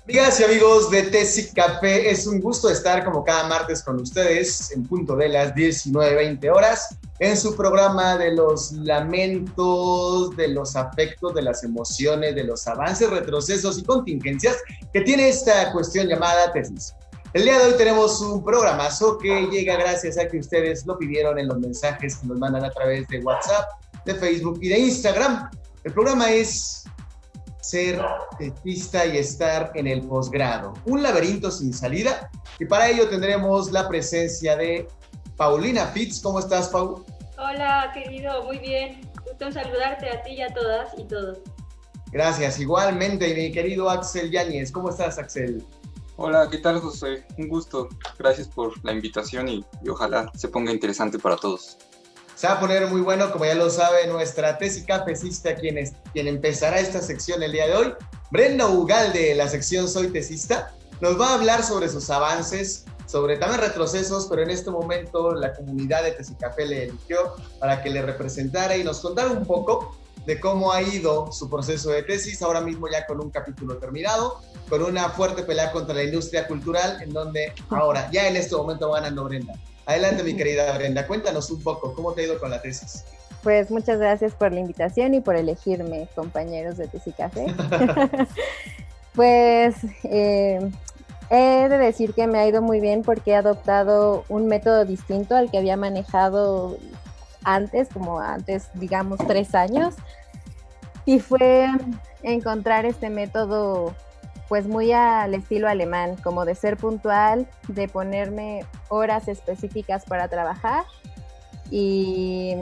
Amigas y amigos de Tesi Café, es un gusto estar como cada martes con ustedes en punto de las 19:20 horas en su programa de los lamentos, de los afectos, de las emociones, de los avances, retrocesos y contingencias que tiene esta cuestión llamada tesis. El día de hoy tenemos un programazo que llega gracias a que ustedes lo pidieron en los mensajes que nos mandan a través de WhatsApp, de Facebook y de Instagram. El programa es ser tesista y estar en el posgrado. Un laberinto sin salida. Y para ello tendremos la presencia de Paulina Fitz. ¿Cómo estás, Pau? Hola, querido, muy bien. Gusto en saludarte a ti y a todas y todos. Gracias. Igualmente, mi querido Axel Yáñez. ¿Cómo estás, Axel? Hola, ¿qué tal, José? Un gusto. Gracias por la invitación y ojalá se ponga interesante para todos. Se va a poner muy bueno, como ya lo sabe nuestra tesis cafecista, quien empezará esta sección el día de hoy. Brenda Ugalde, de la sección Soy Tesista, nos va a hablar sobre sus avances, sobre también retrocesos, pero en este momento la comunidad de Tesicafé le eligió para que le representara y nos contara un poco de cómo ha ido su proceso de tesis, ahora mismo ya con un capítulo terminado, con una fuerte pelea contra la industria cultural, en donde ahora, ya en este momento va ganando Brenda. Adelante, mi querida Brenda, cuéntanos un poco, ¿cómo te ha ido con la tesis? Pues muchas gracias por la invitación y por elegirme, compañeros de Tesicafé. Pues he de decir que me ha ido muy bien porque he adoptado un método distinto al que había manejado antes, digamos, 3 años. Y fue encontrar este método pues muy al estilo alemán, como de ser puntual, de ponerme horas específicas para trabajar y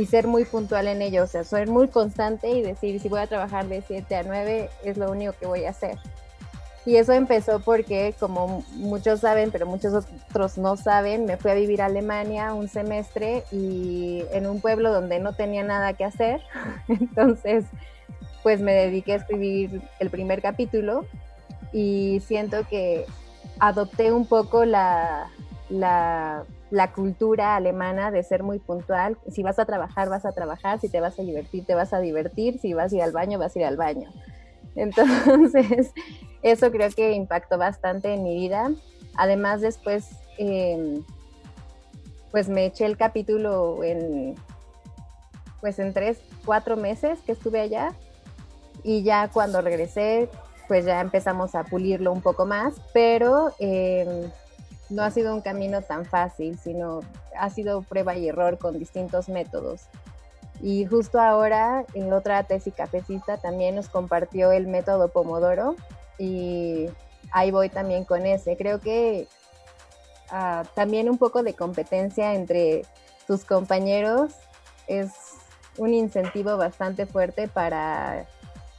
ser muy puntual en ello, o sea, ser muy constante y decir, si voy a trabajar de 7 a 9, es lo único que voy a hacer. Y eso empezó porque, como muchos saben, pero muchos otros no saben, me fui a vivir a Alemania un semestre y en un pueblo donde no tenía nada que hacer, entonces pues me dediqué a escribir el primer capítulo y siento que adopté un poco la cultura alemana de ser muy puntual. Si vas a trabajar, vas a trabajar. Si te vas a divertir, te vas a divertir. Si vas a ir al baño, vas a ir al baño. Entonces, eso creo que impactó bastante en mi vida. Además, después, pues me eché el capítulo en 3-4 meses que estuve allá. Y ya cuando regresé, pues ya empezamos a pulirlo un poco más, pero no ha sido un camino tan fácil, sino ha sido prueba y error con distintos métodos. Y justo ahora, en otra tesis cafecista también nos compartió el método Pomodoro y ahí voy también con ese. Creo que también un poco de competencia entre tus compañeros es un incentivo bastante fuerte para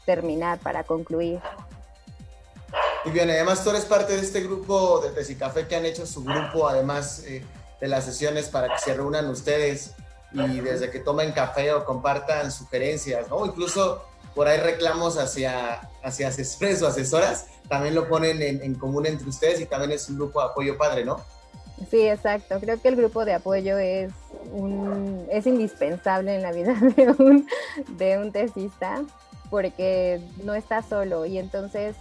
terminar, para concluir. Muy bien, además tú eres parte de este grupo de Tesicafé que han hecho su grupo, además de las sesiones para que se reúnan ustedes y desde que tomen café o compartan sugerencias, ¿no? Incluso por ahí reclamos hacia asesores o asesoras, también lo ponen en común entre ustedes y también es un grupo de apoyo padre, ¿no? Sí, exacto. Creo que el grupo de apoyo es indispensable en la vida de un tesista, porque no está solo y entonces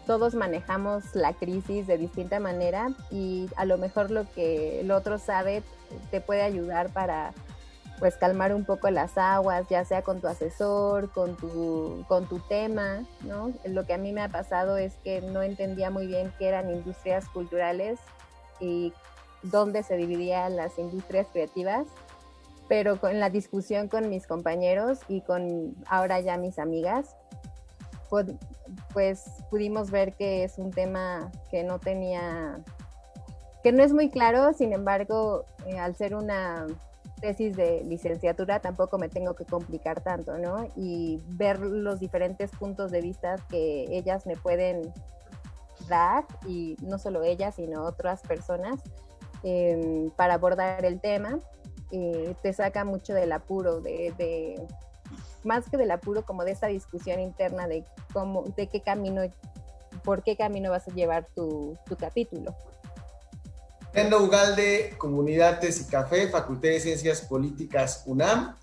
todos manejamos la crisis de distinta manera y a lo mejor lo que el otro sabe te puede ayudar para pues calmar un poco las aguas, ya sea con tu asesor, con tu tema, ¿no? Lo que a mí me ha pasado es que no entendía muy bien qué eran industrias culturales y dónde se dividían las industrias creativas, pero con la discusión con mis compañeros y con ahora ya mis amigas, pues pudimos ver que es un tema que no es muy claro. Sin embargo, al ser una tesis de licenciatura tampoco me tengo que complicar tanto, ¿no? Y ver los diferentes puntos de vista que ellas me pueden dar, y no solo ellas, sino otras personas, para abordar el tema. Te saca mucho del apuro, más que del apuro, como de esta discusión interna de por qué camino vas a llevar tu capítulo. Brenda Ugalde, Comunidad Tesicafé, Facultad de Ciencias Políticas UNAM,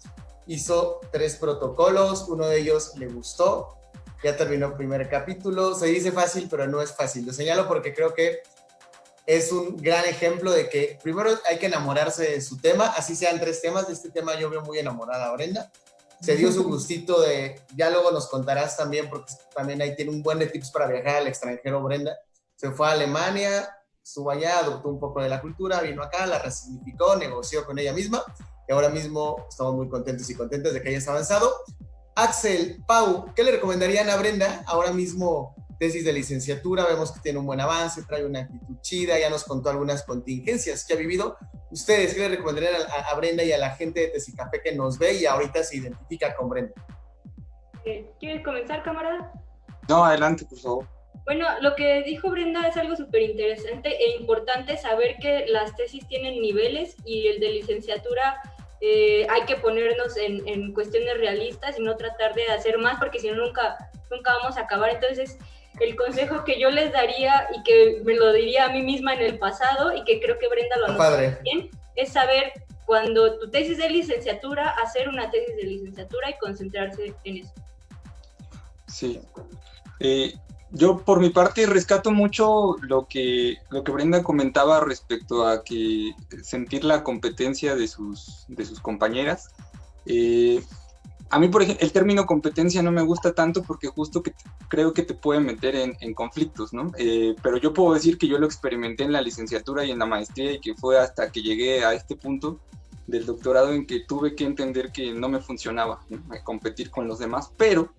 hizo 3 protocolos, uno de ellos le gustó, ya terminó el primer capítulo. Se dice fácil, pero no es fácil. Lo señalo porque creo que es un gran ejemplo de que primero hay que enamorarse de su tema, así sean 3 temas. De este tema yo veo muy enamorada a Brenda. Se dio su gustito de, ya luego nos contarás también, porque también ahí tiene un buen de tips para viajar al extranjero, Brenda. Se fue a Alemania, estuvo allá, adoptó un poco de la cultura, vino acá, la resignificó, negoció con ella misma, y ahora mismo estamos muy contentos y contentas de que hayas avanzado. Axel, Pau, ¿qué le recomendarían a Brenda? Ahora mismo tesis de licenciatura, vemos que tiene un buen avance, trae una actitud chida, ya nos contó algunas contingencias que ha vivido. ¿Ustedes qué le recomendarían a Brenda y a la gente de Tezicafé que nos ve y ahorita se identifica con Brenda? ¿Quieres comenzar, camarada? No, adelante, por favor. Bueno, lo que dijo Brenda es algo súper interesante e importante saber que las tesis tienen niveles y el de licenciatura hay que ponernos en cuestiones realistas y no tratar de hacer más porque si no nunca vamos a acabar. Entonces, el consejo que yo les daría y que me lo diría a mí misma en el pasado y que creo que Brenda lo anotó bien, es saber cuando tu tesis de licenciatura, hacer una tesis de licenciatura y concentrarse en eso. Sí. Yo por mi parte rescato mucho lo que Brenda comentaba respecto a que sentir la competencia de sus compañeras. A mí, por ejemplo, el término competencia no me gusta tanto porque justo creo que te puede meter en conflictos, ¿no? Pero yo puedo decir que yo lo experimenté en la licenciatura y en la maestría y que fue hasta que llegué a este punto del doctorado en que tuve que entender que no me funcionaba, ¿no? Competir con los demás, pero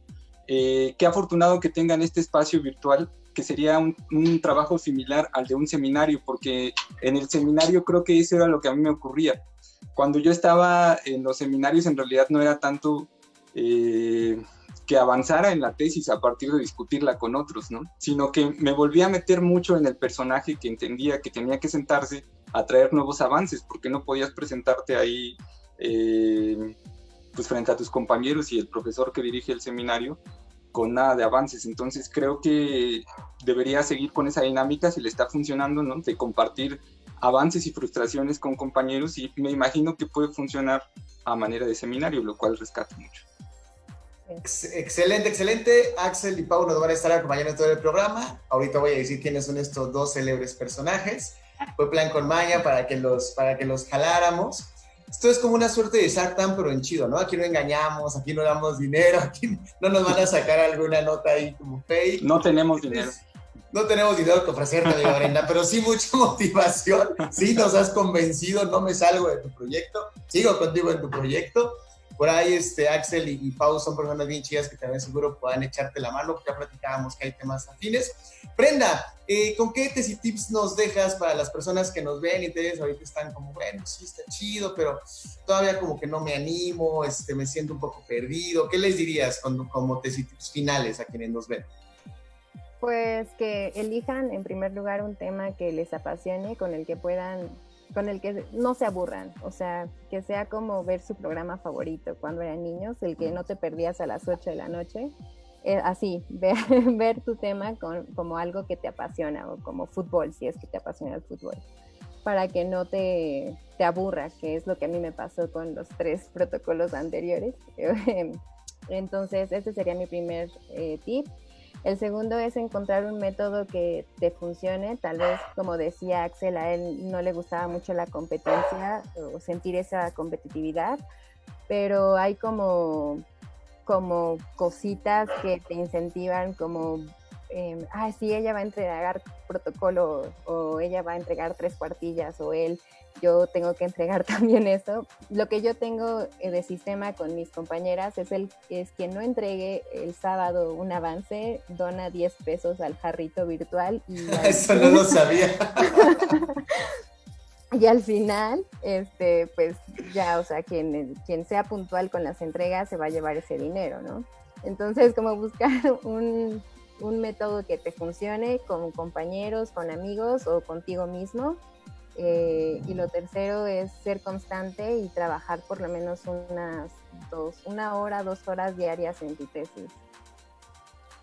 qué afortunado que tengan este espacio virtual, que sería un trabajo similar al de un seminario, porque en el seminario creo que eso era lo que a mí me ocurría. Cuando yo estaba en los seminarios, en realidad no era tanto que avanzara en la tesis a partir de discutirla con otros, ¿no? Sino que me volví a meter mucho en el personaje que entendía que tenía que sentarse a traer nuevos avances, porque no podías presentarte ahí pues frente a tus compañeros y el profesor que dirige el seminario con nada de avances. Entonces creo que debería seguir con esa dinámica si le está funcionando, ¿no? De compartir avances y frustraciones con compañeros, y me imagino que puede funcionar a manera de seminario, lo cual rescato mucho. Excelente, excelente. Axel y Pau nos van a estar acompañando en todo el programa. Ahorita voy a decir quiénes son estos 2 célebres personajes. Fue plan con maña para que los jaláramos. Esto es como una suerte de Shark Tank, pero en chido, ¿no? Aquí no engañamos, aquí no damos dinero, aquí no nos van a sacar alguna nota ahí como fake. No tenemos dinero. No tenemos dinero que ofrecerte, amiga Brenda, pero sí mucha motivación. Sí nos has convencido, no me salgo de tu proyecto, sigo contigo en tu proyecto. Por ahí Axel y Pau son personas bien chidas que también seguro puedan echarte la mano, porque ya platicábamos que hay temas afines. Brenda, ¿con qué tesis tips nos dejas para las personas que nos ven y ustedes ahorita están como, bueno, sí está chido, pero todavía como que no me animo, me siento un poco perdido? ¿Qué les dirías como tesis tips finales a quienes nos ven? Pues que elijan en primer lugar un tema que les apasione, con el que no se aburran, o sea, que sea como ver su programa favorito cuando eran niños, el que no te perdías a las 8 de la noche, así, ver tu tema como algo que te apasiona, o como fútbol, si es que te apasiona el fútbol, para que no te aburra, que es lo que a mí me pasó con los 3 protocolos anteriores. Entonces, este sería mi primer tip. El segundo es encontrar un método que te funcione. Tal vez, como decía Axel, a él no le gustaba mucho la competencia o sentir esa competitividad, pero hay como cositas que te incentivan, como sí, ella va a entregar protocolo, o ella va a entregar 3 cuartillas, o yo tengo que entregar también eso. Lo que yo tengo de sistema con mis compañeras es quien no entregue el sábado un avance, dona 10 pesos al jarrito virtual. Eso no lo sabía. Y al final, pues ya, o sea, quien sea puntual con las entregas se va a llevar ese dinero, ¿no? Entonces, como buscar un método que te funcione con compañeros, con amigos o contigo mismo. Y lo tercero es ser constante y trabajar por lo menos 1 hora, 2 horas diarias en tu tesis.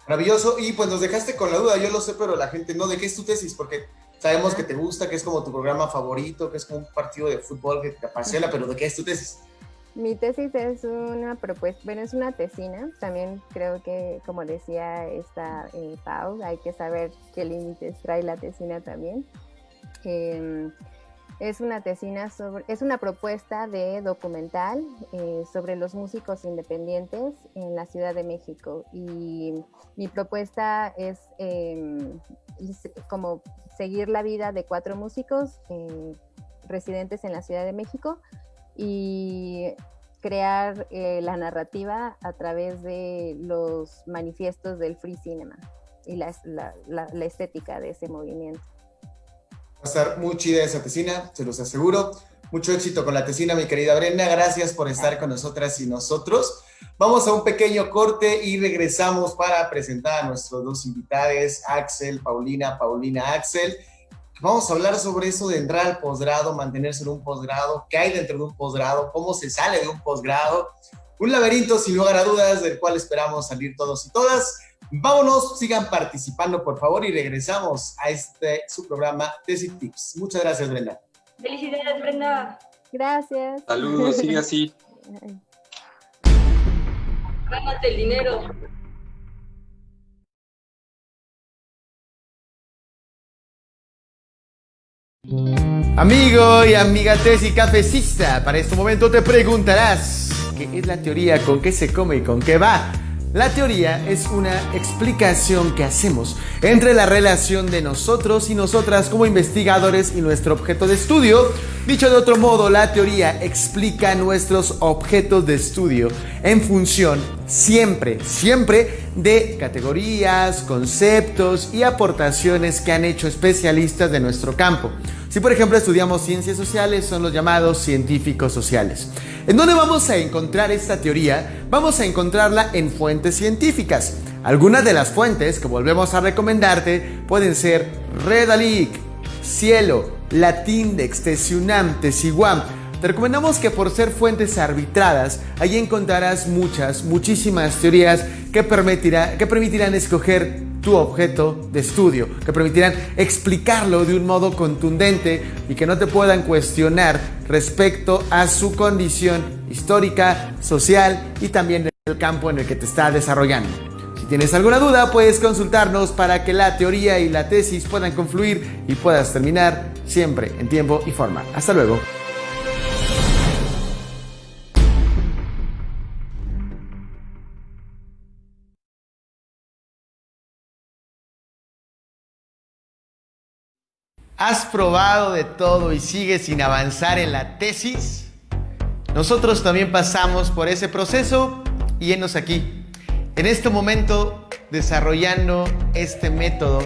Maravilloso. Y pues nos dejaste con la duda, yo lo sé, pero la gente no. ¿De qué es tu tesis? Porque sabemos que te gusta, que es como tu programa favorito, que es como un partido de fútbol que te apasiona, pero ¿de qué es tu tesis? Mi tesis es una propuesta, bueno, es una tesina. También creo que, como decía esta Pau, hay que saber qué límites trae la tesina también. Es una tesina es una propuesta de documental sobre los músicos independientes en la Ciudad de México. Y mi propuesta es como seguir la vida de 4 músicos residentes en la Ciudad de México y crear la narrativa a través de los manifiestos del free cinema y la estética de ese movimiento. Va a estar muy chida esa tesina, se los aseguro. Mucho éxito con la tesina, mi querida Brenda. Gracias por estar con nosotras y nosotros. Vamos a un pequeño corte y regresamos para presentar a nuestros 2 invitados, Axel, Paulina, Axel. Vamos a hablar sobre eso de entrar al posgrado, mantenerse en un posgrado, qué hay dentro de un posgrado, cómo se sale de un posgrado. Un laberinto sin lugar a dudas del cual esperamos salir todos y todas. Vámonos, sigan participando por favor y regresamos a su programa Tesis Tips. Muchas gracias, Brenda. Felicidades, Brenda. Gracias. Saludos, sigue así. Gánate el dinero. Amigo y amiga tesis cafecista, para este momento te preguntarás ¿qué es la teoría? ¿Con qué se come y con qué va? La teoría es una explicación que hacemos entre la relación de nosotros y nosotras como investigadores y nuestro objeto de estudio. Dicho de otro modo, la teoría explica nuestros objetos de estudio en función siempre de categorías, conceptos y aportaciones que han hecho especialistas de nuestro campo. Si por ejemplo estudiamos ciencias sociales, son los llamados científicos sociales. ¿En dónde vamos a encontrar esta teoría? Vamos a encontrarla en fuentes científicas. Algunas de las fuentes que volvemos a recomendarte pueden ser Redalic, Cielo, Latindex, Tesiunam, Tesiguam. Te recomendamos que por ser fuentes arbitradas, ahí encontrarás muchísimas teorías que permitirán escoger tu objeto de estudio, que permitirán explicarlo de un modo contundente y que no te puedan cuestionar respecto a su condición histórica, social y también del campo en el que te está desarrollando. Si tienes alguna duda, puedes consultarnos para que la teoría y la tesis puedan confluir y puedas terminar siempre en tiempo y forma. Hasta luego. ¿Has probado de todo y sigues sin avanzar en la tesis? Nosotros también pasamos por ese proceso y henos aquí, en este momento, desarrollando este método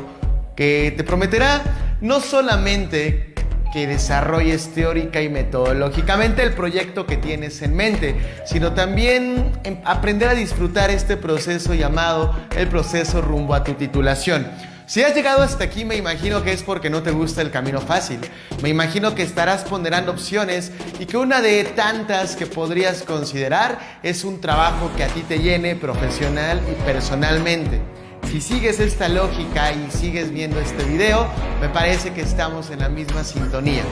que te prometerá no solamente que desarrolles teórica y metodológicamente el proyecto que tienes en mente, sino también aprender a disfrutar este proceso llamado el proceso rumbo a tu titulación. Si has llegado hasta aquí, me imagino que es porque no te gusta el camino fácil. Me imagino que estarás ponderando opciones y que una de tantas que podrías considerar es un trabajo que a ti te llene profesional y personalmente. Si sigues esta lógica y sigues viendo este video, me parece que estamos en la misma sintonía.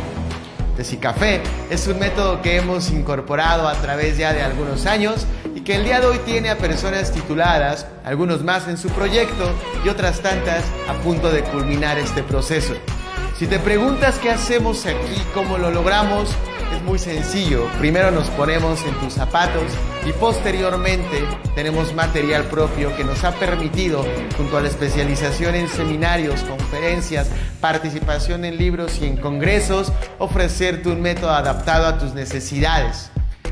Tesicafé es un método que hemos incorporado a través ya de algunos años y que el día de hoy tiene a personas tituladas, algunos más en su proyecto y otras tantas a punto de culminar este proceso. Si te preguntas qué hacemos aquí, cómo lo logramos, es muy sencillo. Primero nos ponemos en tus zapatos y posteriormente tenemos material propio que nos ha permitido, junto a la especialización en seminarios, conferencias, participación en libros y en congresos, ofrecerte un método adaptado a tus necesidades.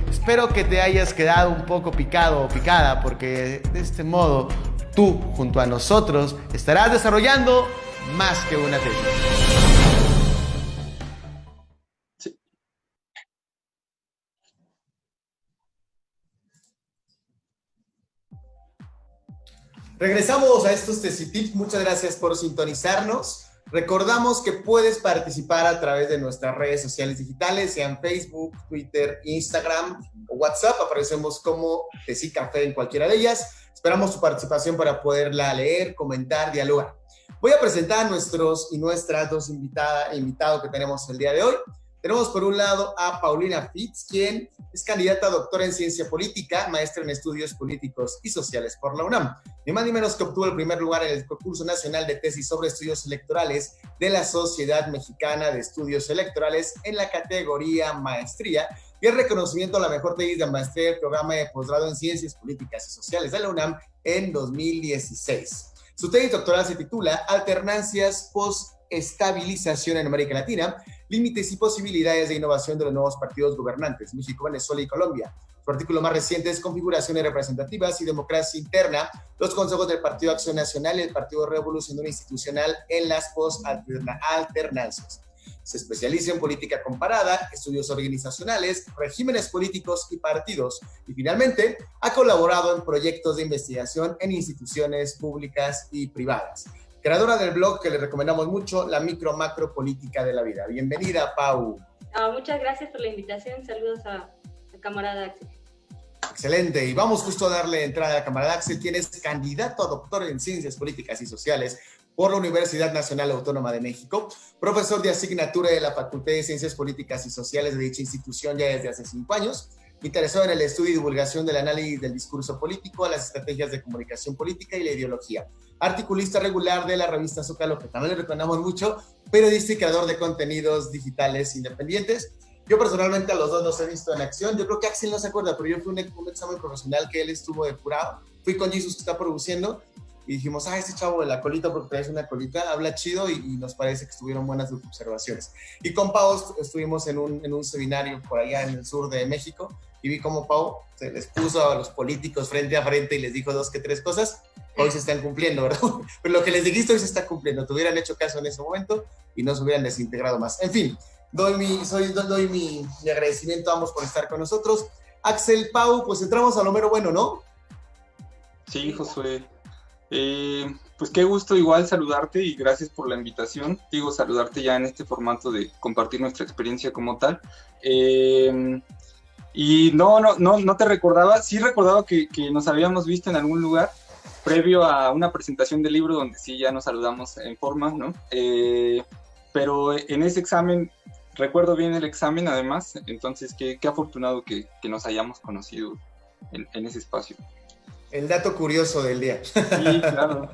Espero que te hayas quedado un poco picado o picada, porque de este modo tú, junto a nosotros, estarás desarrollando más que una tesis. Regresamos a estos Tesitips. Muchas gracias por sintonizarnos. Recordamos que puedes participar a través de nuestras redes sociales digitales, sean Facebook, Twitter, Instagram o WhatsApp. Aparecemos como Tesicafé en cualquiera de ellas. Esperamos tu participación para poderla leer, comentar, dialogar. Voy a presentar a nuestros y nuestras 2 invitados que tenemos el día de hoy. Tenemos por un lado a Paulina Fitz, quien es candidata a doctora en ciencia política, maestra en estudios políticos y sociales por la UNAM. Ni más ni menos que obtuvo el primer lugar en el concurso nacional de tesis sobre estudios electorales de la Sociedad Mexicana de Estudios Electorales en la categoría maestría y el reconocimiento a la mejor tesis de maestría del programa de posgrado en ciencias políticas y sociales de la UNAM en 2016. Su tesis doctoral se titula Alternancias post-estabilización en América Latina, límites y posibilidades de innovación de los nuevos partidos gobernantes, México, Venezuela y Colombia. Su artículo más reciente es Configuraciones representativas y democracia interna, los consejos del Partido Acción Nacional y el Partido Revolucionario Institucional en las post-alternancias. Se especializa en política comparada, estudios organizacionales, regímenes políticos y partidos. Y finalmente, ha colaborado en proyectos de investigación en instituciones públicas y privadas. Creadora del blog que le recomendamos mucho, La Micro-Macro Política de la Vida. Bienvenida, Pau. Muchas gracias por la invitación. Saludos a camarada Axel. Excelente. Y vamos justo a darle entrada a camarada Axel, quien es candidato a doctor en Ciencias Políticas y Sociales por la Universidad Nacional Autónoma de México, profesor de asignatura de la Facultad de Ciencias Políticas y Sociales de dicha institución ya desde hace 5 años, interesado en el estudio y divulgación del análisis del discurso político, las estrategias de comunicación política y la ideología. Articulista regular de la revista Zócalo, que también le recomendamos mucho, periodista y creador de contenidos digitales independientes. Yo personalmente a los dos los he visto en acción. Yo creo que Axel no se acuerda, pero yo fui un examen profesional que él estuvo de jurado. Fui con Jesus, que está produciendo, y dijimos, este chavo de la colita, porque traes una colita, habla chido, y nos parece que estuvieron buenas observaciones. Y con Pau estuvimos en un seminario por allá en el sur de México, y vi cómo Pau se les puso a los políticos frente a frente y les dijo 2 que 3 cosas. Hoy se están cumpliendo, ¿verdad? Pero lo que les dijiste hoy se está cumpliendo. Te hubieran hecho caso en ese momento y no se hubieran desintegrado más. En fin, doy mi agradecimiento a ambos por estar con nosotros. Axel, Pau, pues entramos a lo mero bueno, ¿no? Sí, Josué. Pues qué gusto igual saludarte y gracias por la invitación. Digo, saludarte ya en este formato de compartir nuestra experiencia como tal. Y no te recordaba, sí recordaba que nos habíamos visto en algún lugar previo a una presentación del libro donde sí ya nos saludamos en forma, ¿no? Pero en ese examen, recuerdo bien el examen además, entonces qué afortunado que nos hayamos conocido en ese espacio. El dato curioso del día. Sí, claro.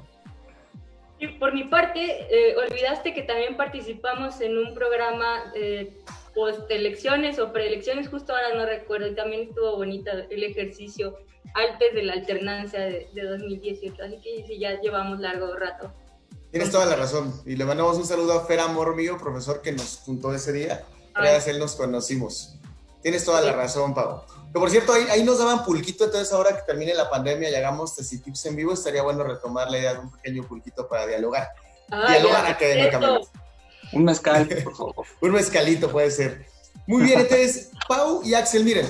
Y por mi parte, olvidaste que también participamos en un programa post-elecciones o preelecciones, justo ahora no recuerdo, y también estuvo bonita el ejercicio antes de la alternancia de 2018, así que sí, ya llevamos largo rato. Tienes toda la razón, y le mandamos un saludo a Fer Amor mío, profesor que nos juntó ese día, gracias a él nos conocimos. Tienes toda la razón, Pau. Que por cierto, ahí nos daban pulquito, entonces ahora que termine la pandemia y hagamos Tecitips en vivo, estaría bueno retomar la idea de un pequeño pulquito para dialogar. Dialogar académicamente. Un mezcal, por favor. Un mezcalito puede ser. Muy bien, entonces, Pau y Axel, miren,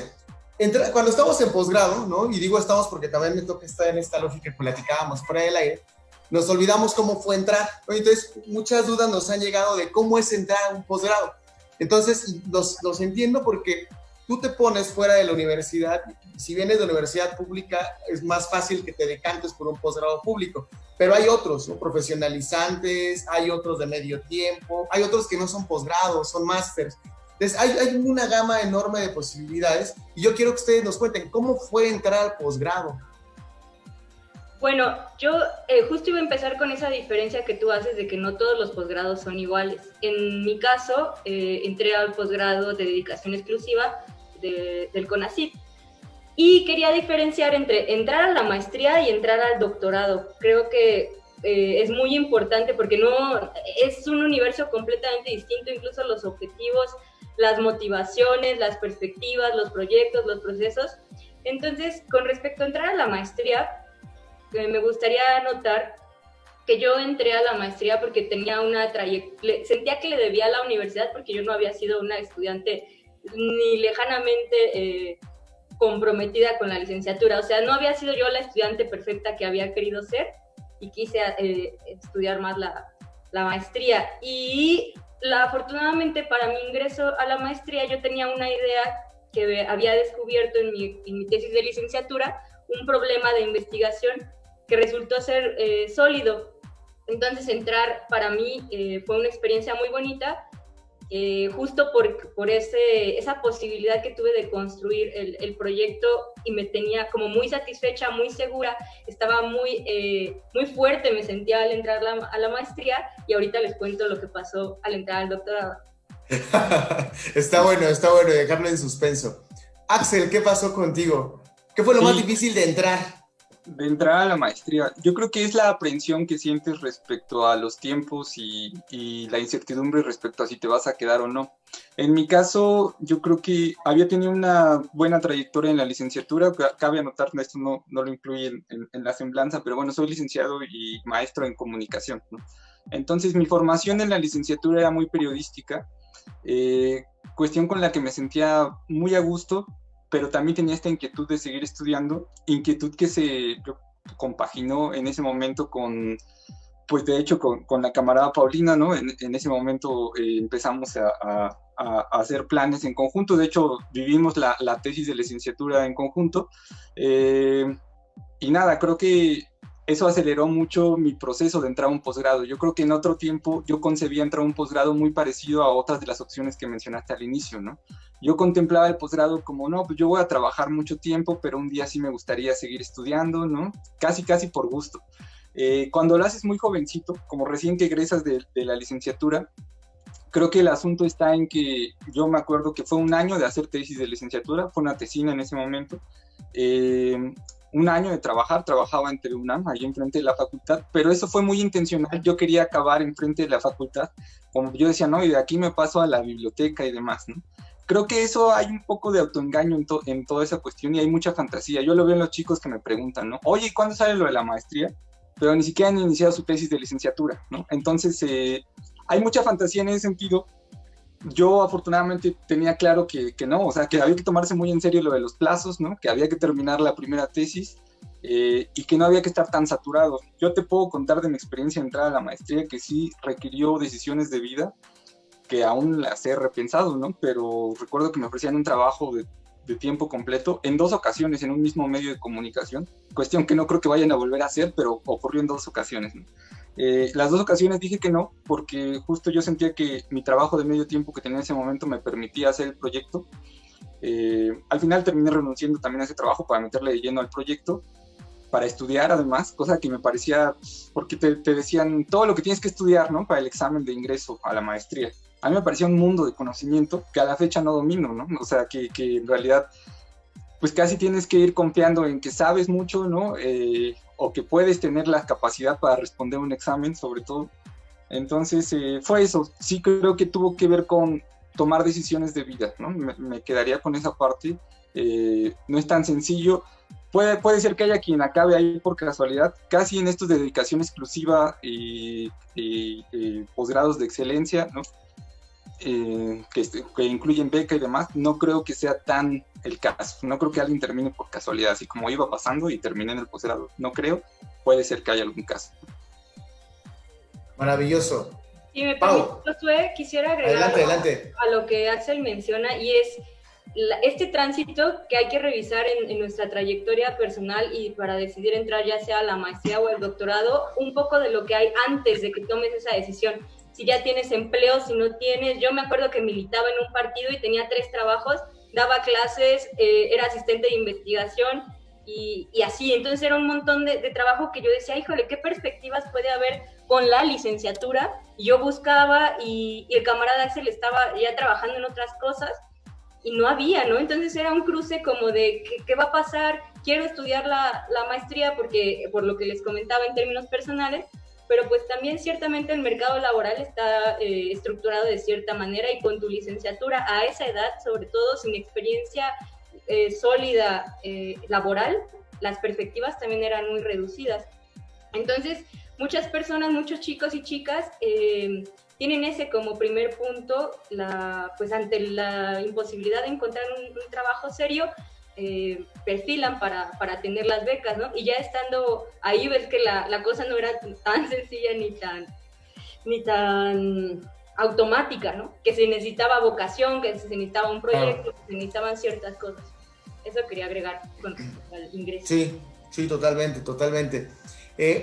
cuando estamos en posgrado, ¿no? Y digo estamos porque también me toca estar en esta lógica que platicábamos fuera del aire, nos olvidamos cómo fue entrar. Entonces, muchas dudas nos han llegado de cómo es entrar a un posgrado. Entonces, los entiendo porque tú te pones fuera de la universidad, si vienes de la universidad pública, es más fácil que te decantes por un posgrado público, pero hay otros, ¿no? Profesionalizantes, hay otros de medio tiempo, hay otros que no son posgrados, son másters. Entonces, hay una gama enorme de posibilidades, y yo quiero que ustedes nos cuenten, ¿cómo fue entrar al posgrado? Bueno, yo justo iba a empezar con esa diferencia que tú haces de que no todos los posgrados son iguales. En mi caso, entré al posgrado de dedicación exclusiva del CONACYT y quería diferenciar entre entrar a la maestría y entrar al doctorado. Creo que es muy importante porque no es un universo completamente distinto, incluso los objetivos, las motivaciones, las perspectivas, los proyectos, los procesos. Entonces, con respecto a entrar a la maestría, me gustaría anotar que yo entré a la maestría porque tenía una trayectoria, sentía que le debía a la universidad porque yo no había sido una estudiante ni lejanamente comprometida con la licenciatura, o sea, no había sido yo la estudiante perfecta que había querido ser y quise estudiar más la maestría. Y afortunadamente para mi ingreso a la maestría yo tenía una idea que había descubierto en mi tesis de licenciatura, un problema de investigación que resultó ser sólido. Entonces entrar para mí fue una experiencia muy bonita justo por esa posibilidad que tuve de construir el proyecto y me tenía como muy satisfecha, muy segura, estaba muy fuerte, me sentía al entrar a la maestría, y ahorita les cuento lo que pasó al entrar al doctorado. Está bueno dejarlo en suspenso. Axel, ¿qué pasó contigo? ¿Qué fue lo más difícil de entrar? De entrar a la maestría, yo creo que es la aprensión que sientes respecto a los tiempos y la incertidumbre respecto a si te vas a quedar o no. En mi caso, yo creo que había tenido una buena trayectoria en la licenciatura. Cabe anotar, esto no lo incluye en la semblanza, pero bueno, soy licenciado y maestro en comunicación, ¿no? Entonces, mi formación en la licenciatura era muy periodística, cuestión con la que me sentía muy a gusto, pero también tenía esta inquietud de seguir estudiando, inquietud que se compaginó en ese momento con, pues de hecho, con la camarada Paulina, ¿no? En ese momento empezamos a hacer planes en conjunto. De hecho, vivimos la tesis de licenciatura en conjunto. Y nada, creo que eso aceleró mucho mi proceso de entrar a un posgrado. Yo creo que en otro tiempo yo concebía entrar a un posgrado muy parecido a otras de las opciones que mencionaste al inicio, ¿no? Yo contemplaba el posgrado como, no, pues yo voy a trabajar mucho tiempo, pero un día sí me gustaría seguir estudiando, ¿no? Casi por gusto. Cuando lo haces muy jovencito, como recién que egresas de la licenciatura, creo que el asunto está en que yo me acuerdo que fue un año de hacer tesis de licenciatura, fue una tesina en ese momento, un año de trabajaba en TV UNAM, ahí enfrente de la facultad, pero eso fue muy intencional. Yo quería acabar enfrente de la facultad, como yo decía, no, y de aquí me paso a la biblioteca y demás, ¿no? Creo que eso hay un poco de autoengaño en toda esa cuestión y hay mucha fantasía. Yo lo veo en los chicos que me preguntan, ¿no? Oye, ¿cuándo sale lo de la maestría? Pero ni siquiera han iniciado su tesis de licenciatura, ¿no? Entonces, hay mucha fantasía en ese sentido. Yo afortunadamente tenía claro que no, o sea, que había que tomarse muy en serio lo de los plazos, ¿no? Que había que terminar la primera tesis y que no había que estar tan saturados. Yo te puedo contar de mi experiencia de entrar a la maestría que sí requirió decisiones de vida que aún las he repensado, ¿no? Pero recuerdo que me ofrecían un trabajo de tiempo completo en 2 ocasiones en un mismo medio de comunicación, cuestión que no creo que vayan a volver a hacer, pero ocurrió en 2 ocasiones, ¿no? Las 2 ocasiones dije que no, porque justo yo sentía que mi trabajo de medio tiempo que tenía en ese momento me permitía hacer el proyecto. Al final terminé renunciando también a ese trabajo para meterle de lleno al proyecto, para estudiar además, cosa que me parecía, porque te decían todo lo que tienes que estudiar, ¿no? Para el examen de ingreso a la maestría. A mí me parecía un mundo de conocimiento que a la fecha no domino, ¿no? O sea, que en realidad, pues casi tienes que ir confiando en que sabes mucho, ¿no? O que puedes tener la capacidad para responder un examen, sobre todo. Entonces, fue eso. Sí creo que tuvo que ver con tomar decisiones de vida, ¿no? Me quedaría con esa parte. No es tan sencillo. Puede ser que haya quien acabe ahí por casualidad, casi en estos de dedicación exclusiva y posgrados de excelencia, ¿no? Que incluyen beca y demás. No creo que sea tan el caso. No creo que alguien termine por casualidad, así como iba pasando y terminé en el posgrado. No creo. Puede ser que haya algún caso. Maravilloso. Y me permite, Josué, quisiera agregar adelante. A lo que Axel menciona, y es este tránsito que hay que revisar en nuestra trayectoria personal y para decidir entrar ya sea a la maestría o el doctorado, un poco de lo que hay antes de que tomes esa decisión. Si ya tienes empleo, si no tienes. Yo me acuerdo que militaba en un partido y tenía 3 trabajos, daba clases, era asistente de investigación y así. Entonces era un montón de trabajo que yo decía, híjole, ¿qué perspectivas puede haber con la licenciatura? Y yo buscaba y el camarada Axel estaba ya trabajando en otras cosas y no había, ¿no? Entonces era un cruce como de, ¿qué va a pasar? Quiero estudiar la maestría porque, por lo que les comentaba en términos personales, pero pues también ciertamente el mercado laboral está estructurado de cierta manera y con tu licenciatura a esa edad, sobre todo sin experiencia sólida laboral, las perspectivas también eran muy reducidas. Entonces, muchas personas, muchos chicos y chicas tienen ese como primer punto, pues ante la imposibilidad de encontrar un trabajo serio, perfilan para tener las becas, ¿no? Y ya estando ahí ves que la cosa no era tan sencilla ni tan automática, ¿no? Que se necesitaba vocación, que se necesitaba un proyecto, que se necesitaban ciertas cosas. Eso quería agregar con respecto al ingreso. Sí, totalmente.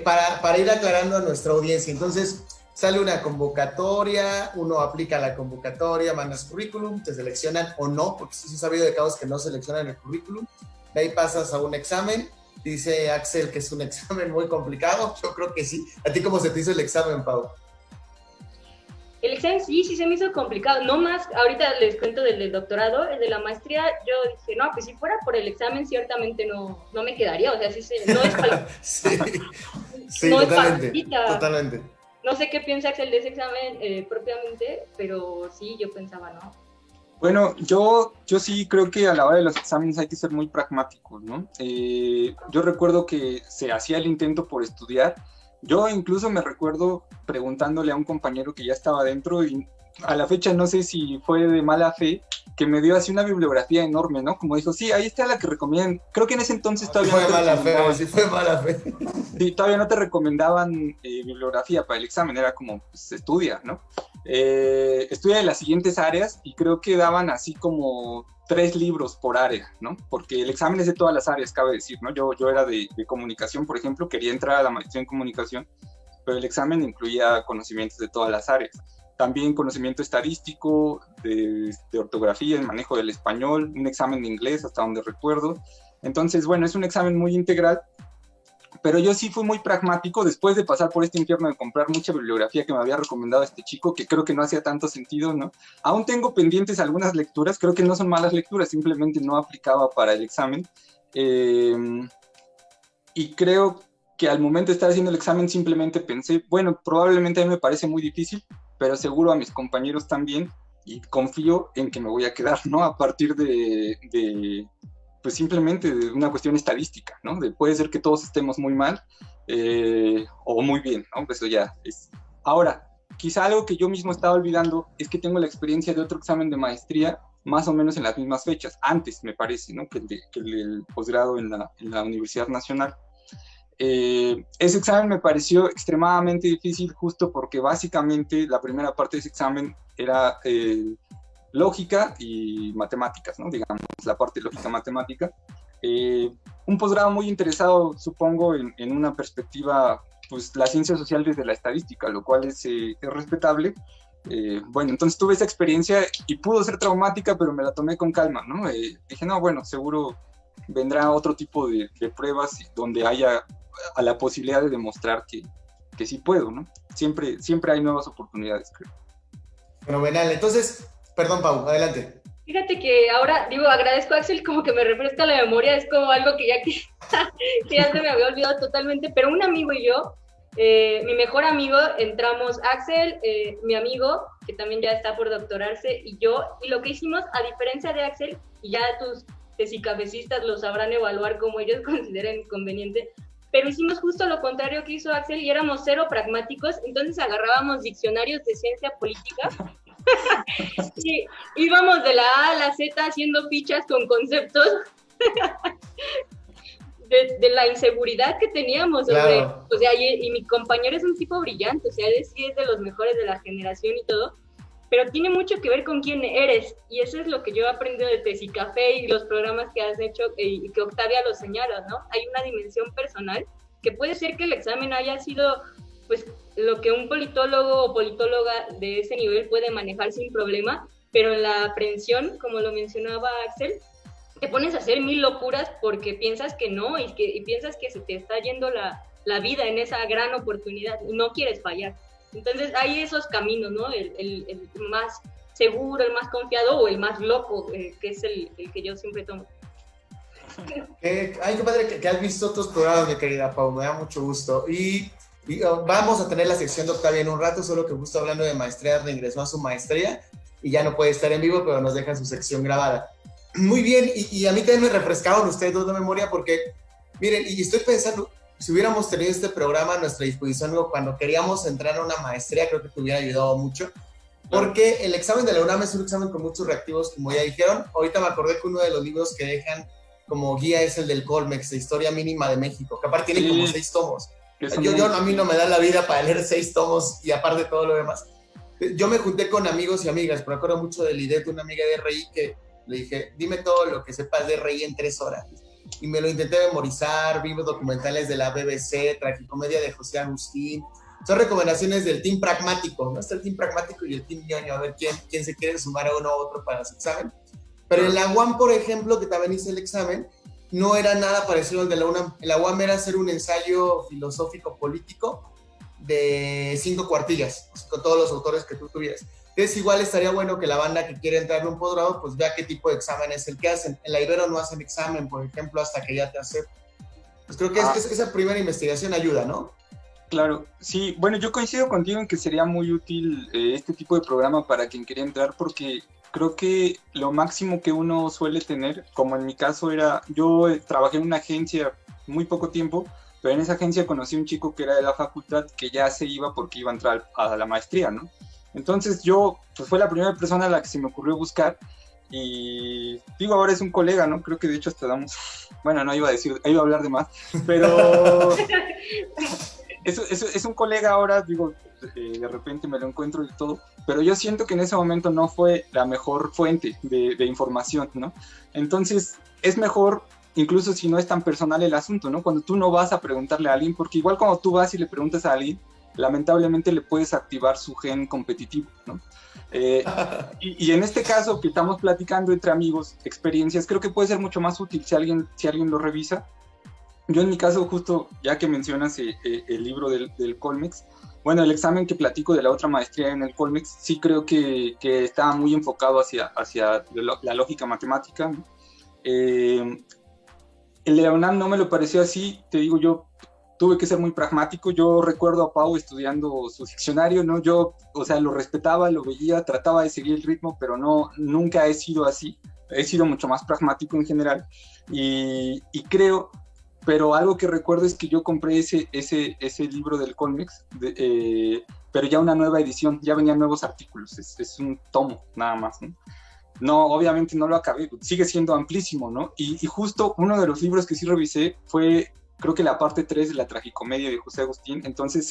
Para ir aclarando a nuestra audiencia, entonces, sale una convocatoria, uno aplica la convocatoria, manda su currículum, te seleccionan o no, porque sí he sabido de casos que no seleccionan el currículum, de ahí pasas a un examen. Dice Axel que es un examen muy complicado, yo creo que sí. ¿A ti cómo se te hizo el examen, Pau? El examen sí se me hizo complicado, no más, ahorita les cuento del doctorado, el de la maestría, yo dije, no, pues si fuera por el examen ciertamente no me quedaría, o sea, no es para... sí, no totalmente. No sé qué piensa Axel de ese examen propiamente, pero sí, yo pensaba, ¿no? Bueno, yo sí creo que a la hora de los exámenes hay que ser muy pragmáticos, ¿no? Yo recuerdo que se hacía el intento por estudiar. Yo incluso me recuerdo preguntándole a un compañero que ya estaba dentro y a la fecha no sé si fue de mala fe, que me dio así una bibliografía enorme, ¿no? Como dijo, sí, ahí está la que recomiendan. Creo que en ese entonces todavía fue mala fe. Sí, todavía no te recomendaban bibliografía para el examen, era como, pues, estudia, ¿no? Estudia de las siguientes áreas y creo que daban así como 3 libros por área, ¿no? Porque el examen es de todas las áreas, cabe decir, ¿no? Yo era de comunicación, por ejemplo, quería entrar a la maestría en comunicación, pero el examen incluía conocimientos de todas las áreas. También conocimiento estadístico, de ortografía, el manejo del español, un examen de inglés, hasta donde recuerdo. Entonces, bueno, es un examen muy integral, pero yo sí fui muy pragmático después de pasar por este infierno de comprar mucha bibliografía que me había recomendado este chico, que creo que no hacía tanto sentido, ¿no? Aún tengo pendientes algunas lecturas, creo que no son malas lecturas, simplemente no aplicaba para el examen. Y creo que al momento de estar haciendo el examen simplemente pensé, bueno, probablemente a mí me parece muy difícil, pero seguro a mis compañeros también, y confío en que me voy a quedar, ¿no? A partir pues simplemente de una cuestión estadística, ¿no? Puede ser que todos estemos muy mal o muy bien, ¿no? Eso ya es. Ahora, quizá algo que yo mismo estaba olvidando es que tengo la experiencia de otro examen de maestría más o menos en las mismas fechas, antes me parece, ¿no? que el del posgrado en la Universidad Nacional. Ese examen me pareció extremadamente difícil justo porque básicamente la primera parte de ese examen era lógica y matemáticas, ¿no? Digamos, la parte lógica-matemática. Un posgrado muy interesado, supongo, en una perspectiva, pues, la ciencia social desde la estadística, lo cual es respetable. Bueno, entonces tuve esa experiencia y pudo ser traumática, pero me la tomé con calma, ¿no? Dije, no, bueno, seguro vendrá otro tipo de pruebas donde haya a la posibilidad de demostrar que sí puedo, ¿no? Siempre hay nuevas oportunidades, creo. Fenomenal. Entonces, perdón, Pau, adelante. Fíjate que ahora, agradezco a Axel, como que me refresca la memoria, es como algo que ya se me había olvidado totalmente, pero un amigo y yo, mi mejor amigo, entramos, Axel, mi amigo, que también ya está por doctorarse, y yo, y lo que hicimos, a diferencia de Axel, y ya tus tesicafecistas lo sabrán evaluar como ellos consideren conveniente, pero hicimos justo lo contrario que hizo Axel y éramos cero pragmáticos, entonces agarrábamos diccionarios de ciencia política y íbamos de la A a la Z haciendo fichas con conceptos de la inseguridad que teníamos sobre, claro. O sea, y mi compañero es un tipo brillante, o sea, él sí es de los mejores de la generación y todo, pero tiene mucho que ver con quién eres, y eso es lo que yo he aprendido de Tesicafé y los programas que has hecho, y que Octavia lo señala, ¿no? Hay una dimensión personal, que puede ser que el examen haya sido, pues, lo que un politólogo o politóloga de ese nivel puede manejar sin problema, pero en la aprehensión, como lo mencionaba Axel, te pones a hacer 1000 locuras porque piensas que no, y piensas que se te está yendo la vida en esa gran oportunidad, y no quieres fallar. Entonces hay esos caminos, ¿no? El más seguro, el más confiado o el más loco, que es el que yo siempre tomo. Ay, qué padre que has visto tus programas, mi querida Pau, me da mucho gusto. Y vamos a tener la sección de Octavia en un rato, solo que justo hablando de maestría, reingresó a su maestría y ya no puede estar en vivo, pero nos deja su sección grabada. Muy bien, y a mí también me refrescaron ustedes dos de memoria porque, miren, y estoy pensando, si hubiéramos tenido este programa a nuestra disposición cuando queríamos entrar a una maestría, creo que te hubiera ayudado mucho, porque el examen de la UNAM es un examen con muchos reactivos, como ya dijeron. Ahorita me acordé que uno de los libros que dejan como guía es el del Colmex, de Historia Mínima de México, que aparte tiene como 6 tomos. A mí no me da la vida para leer 6 tomos y aparte todo lo demás. Yo me junté con amigos y amigas, me acuerdo mucho de Lidet, una amiga de RI, que le dije, dime todo lo que sepas de RI en 3 horas. Y me lo intenté memorizar, vimos documentales de la BBC, Tragicomedia de José Agustín, son recomendaciones del team pragmático, ¿no? Está el team pragmático y el team ñoño, a ver quién se quiere sumar a uno u otro para su examen. Pero en la UAM, por ejemplo, que también hice el examen, no era nada parecido al de la UNAM. En la UAM era hacer un ensayo filosófico-político de 5 cuartillas, con todos los autores que tú tuvieras. Entonces igual estaría bueno que la banda que quiere entrar en un posgrado, pues vea qué tipo de examen es el que hacen. En la Ibero no hacen examen, por ejemplo, hasta que ya te acepten. Pues creo que esa primera investigación ayuda, ¿no? Claro, sí, bueno, yo coincido contigo en que sería muy útil este tipo de programa para quien quería entrar, porque creo que lo máximo que uno suele tener, como en mi caso era, yo trabajé en una agencia muy poco tiempo, pero en esa agencia conocí a un chico que era de la facultad que ya se iba porque iba a entrar a la maestría, ¿no? Entonces pues fue la primera persona a la que se me ocurrió buscar, y digo, ahora es un colega, ¿no? Creo que de hecho hasta bueno, no iba a hablar de más, pero es un colega ahora, digo, de repente me lo encuentro y todo, pero yo siento que en ese momento no fue la mejor fuente de información, ¿no? Entonces es mejor, incluso si no es tan personal el asunto, ¿no? Cuando tú no vas a preguntarle a alguien, porque igual cuando tú vas y le preguntas a alguien, lamentablemente le puedes activar su gen competitivo, ¿no? Y en este caso que estamos platicando entre amigos, experiencias, creo que puede ser mucho más útil si alguien lo revisa. Yo en mi caso, justo ya que mencionas el libro del Colmex, bueno, el examen que platico de la otra maestría en el Colmex, sí creo que estaba muy enfocado hacia la lógica matemática, ¿no? El de la UNAM no me lo pareció así, te digo, yo tuve que ser muy pragmático. Yo recuerdo a Pau estudiando su diccionario, ¿no? Yo, o sea, lo respetaba, lo veía, trataba de seguir el ritmo, pero nunca he sido así. He sido mucho más pragmático en general. Y creo, pero algo que recuerdo es que yo compré ese libro del Colmex, pero ya una nueva edición, ya venían nuevos artículos, es un tomo nada más, ¿no? No, obviamente no lo acabé, sigue siendo amplísimo, ¿no? Y justo uno de los libros que sí revisé fue, creo que la parte 3 de la tragicomedia de José Agustín. Entonces,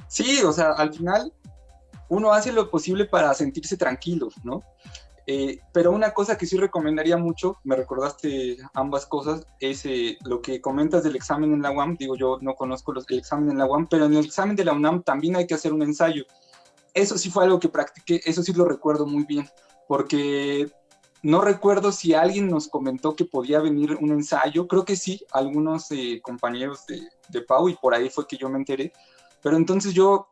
sí, o sea, al final uno hace lo posible para sentirse tranquilo, ¿no? Pero una cosa que sí recomendaría mucho, me recordaste ambas cosas, es lo que comentas del examen en la UAM. Digo, yo no conozco el examen en la UAM, pero en el examen de la UNAM también hay que hacer un ensayo. Eso sí fue algo que practiqué, eso sí lo recuerdo muy bien, porque no recuerdo si alguien nos comentó que podía venir un ensayo. Creo que sí, algunos compañeros de Pau, y por ahí fue que yo me enteré. Pero entonces yo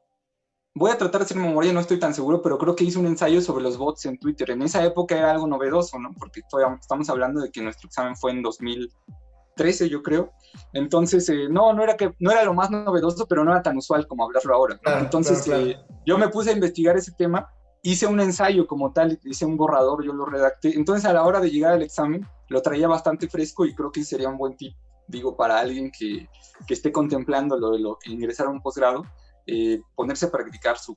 voy a tratar de hacer memoria, no estoy tan seguro, pero creo que hice un ensayo sobre los bots en Twitter. En esa época era algo novedoso, ¿no? Porque estamos hablando de que nuestro examen fue en 2013, yo creo. Entonces, no era lo más novedoso, pero no era tan usual como hablarlo ahora, ¿no? Claro, entonces, claro. Yo me puse a investigar ese tema, hice un ensayo como tal, hice un borrador, yo lo redacté. Entonces, a la hora de llegar al examen, lo traía bastante fresco, y creo que sería un buen tip, digo, para alguien que esté contemplando lo de ingresar a un posgrado, ponerse a practicar su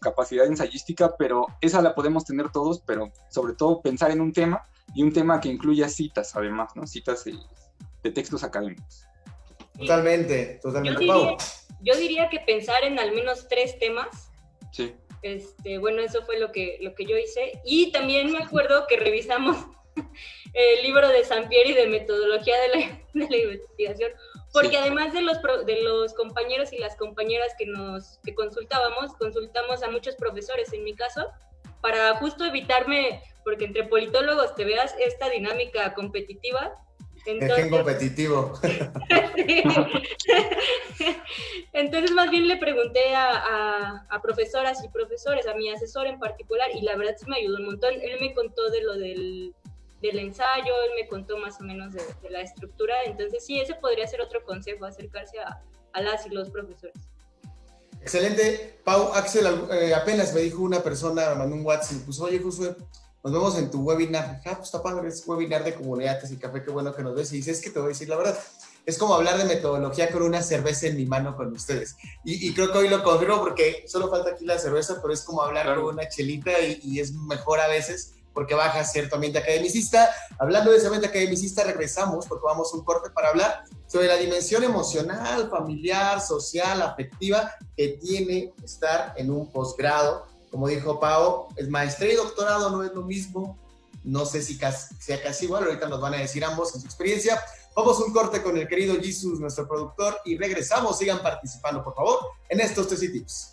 capacidad ensayística, pero esa la podemos tener todos, pero sobre todo pensar en un tema, y un tema que incluya citas, además, ¿no? Citas de textos académicos. Totalmente. Yo diría que pensar en al menos 3 temas. Sí. Bueno, eso fue lo que yo hice. Y también me acuerdo que revisamos el libro de Sampieri de metodología de la investigación, porque sí, además de los compañeros y las compañeras que consultamos a muchos profesores, en mi caso, para justo evitarme, porque entre politólogos te veas esta dinámica competitiva. Entonces, es competitivo. Sí. Entonces, más bien le pregunté a profesoras y profesores, a mi asesor en particular, y la verdad sí me ayudó un montón. Él me contó de lo del ensayo, él me contó más o menos de la estructura. Entonces sí, ese podría ser otro consejo, acercarse a las y los profesores. Excelente. Pau, Axel, apenas me dijo una persona, me mandó un WhatsApp y me puso: oye, Josué, nos vemos en tu webinar. Pues está padre, es webinar de comunidades y café, qué bueno que nos ves. Y dices, es que te voy a decir la verdad, es como hablar de metodología con una cerveza en mi mano con ustedes. Y creo que hoy lo confirmo, porque solo falta aquí la cerveza, pero es como hablar con una chelita, y es mejor a veces, porque baja cierto ambiente academicista. Hablando de ese ambiente academicista, regresamos, porque vamos a un corte para hablar sobre la dimensión emocional, familiar, social, afectiva que tiene estar en un posgrado. Como dijo Pau, es maestría y doctorado, no es lo mismo. No sé si sea casi igual, ahorita nos van a decir ambos en su experiencia. Vamos a un corte con el querido Jesus, nuestro productor, y regresamos. Sigan participando, por favor, en estos Tesi Tips.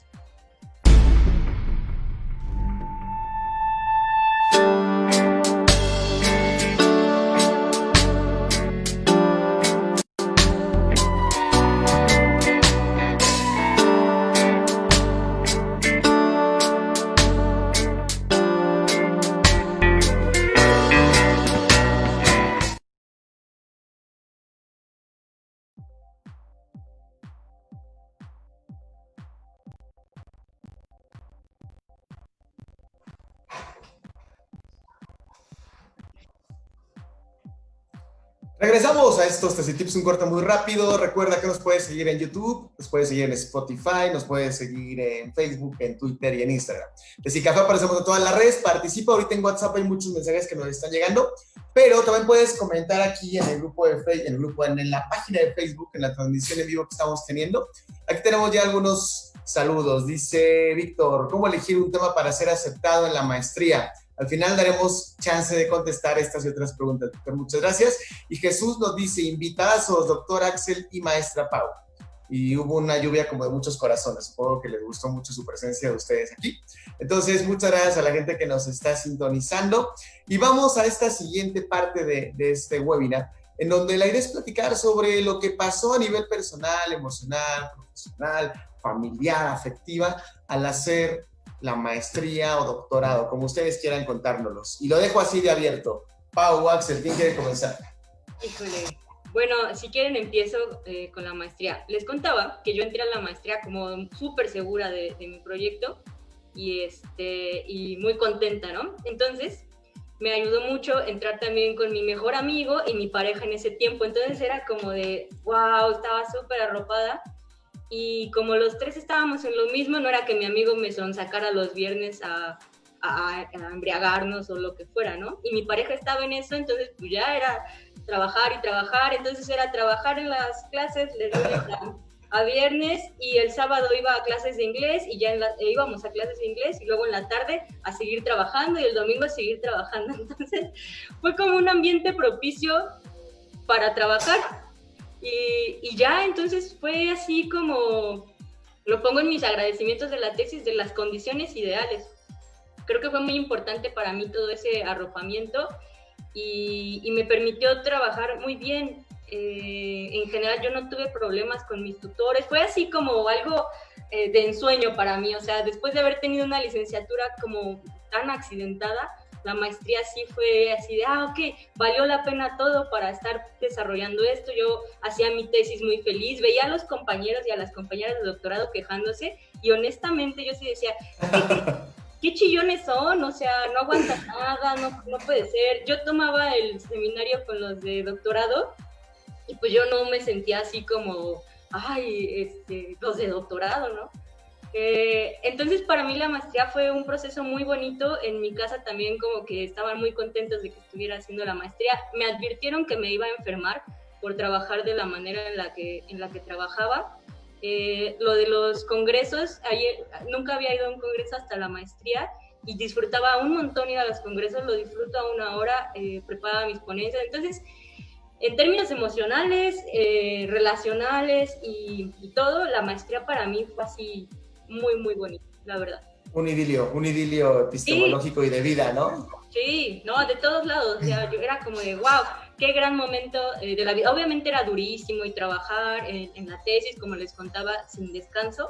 Regresamos a estos Tesi Tips, un corte muy rápido. Recuerda que nos puedes seguir en YouTube, nos puedes seguir en Spotify, nos puedes seguir en Facebook, en Twitter y en Instagram. Tesi Café aparecemos en todas las redes. Participa ahorita en WhatsApp, hay muchos mensajes que nos están llegando, pero también puedes comentar aquí en el grupo de Facebook, en la página de Facebook, en la transmisión en vivo que estamos teniendo. Aquí tenemos ya algunos saludos. Dice Víctor, ¿cómo elegir un tema para ser aceptado en la maestría? Al final daremos chance de contestar estas y otras preguntas. Muchas gracias. Y Jesús nos dice, invitazos, doctor Axel y maestra Pau. Y hubo una lluvia como de muchos corazones. Supongo que les gustó mucho su presencia de ustedes aquí. Entonces, muchas gracias a la gente que nos está sintonizando. Y vamos a esta siguiente parte de este webinar, en donde la idea es platicar sobre lo que pasó a nivel personal, emocional, profesional, familiar, afectiva, al hacer la maestría o doctorado, como ustedes quieran contárnoslos. Y lo dejo así de abierto. Pau, Axel, ¿quién quiere comenzar? Híjole. Bueno, si quieren empiezo con la maestría. Les contaba que yo entré a la maestría como súper segura de mi proyecto y muy contenta, ¿no? Entonces, me ayudó mucho entrar también con mi mejor amigo y mi pareja en ese tiempo. Entonces era como de, wow, estaba súper arropada. Y como los tres estábamos en lo mismo, no era que mi amigo me sonsacara los viernes a embriagarnos o lo que fuera, ¿no? Y mi pareja estaba en eso, entonces pues ya era trabajar y trabajar, entonces era trabajar en las clases de lunes a viernes, y el sábado iba a clases de inglés y ya íbamos a clases de inglés, y luego en la tarde a seguir trabajando y el domingo a seguir trabajando. Entonces fue como un ambiente propicio para trabajar. Y ya, entonces fue así como, lo pongo en mis agradecimientos de la tesis, de las condiciones ideales. Creo que fue muy importante para mí todo ese arropamiento y me permitió trabajar muy bien. En general yo no tuve problemas con mis tutores, fue así como algo de ensueño para mí. O sea, después de haber tenido una licenciatura como tan accidentada, la maestría sí fue así de, ok, valió la pena todo para estar desarrollando esto. Yo hacía mi tesis muy feliz, veía a los compañeros y a las compañeras de doctorado quejándose, y honestamente yo sí decía, ¿qué chillones son? O sea, no aguantan nada, no puede ser. Yo tomaba el seminario con los de doctorado y pues yo no me sentía así como, los de doctorado, ¿no? Entonces para mí la maestría fue un proceso muy bonito. En mi casa también como que estaban muy contentos de que estuviera haciendo la maestría. Me advirtieron que me iba a enfermar por trabajar de la manera en la que trabajaba. Lo de los congresos, nunca había ido a un congreso hasta la maestría y disfrutaba un montón ir a los congresos, lo disfruto a una hora, preparaba mis ponencias. Entonces, en términos emocionales, relacionales y todo, la maestría para mí fue así muy, muy bonito, la verdad. Un idilio epistemológico, sí. Y de vida, ¿no? Sí, no, de todos lados. O sea, yo era como de, wow, qué gran momento de la vida. Obviamente era durísimo y trabajar en la tesis, como les contaba, sin descanso,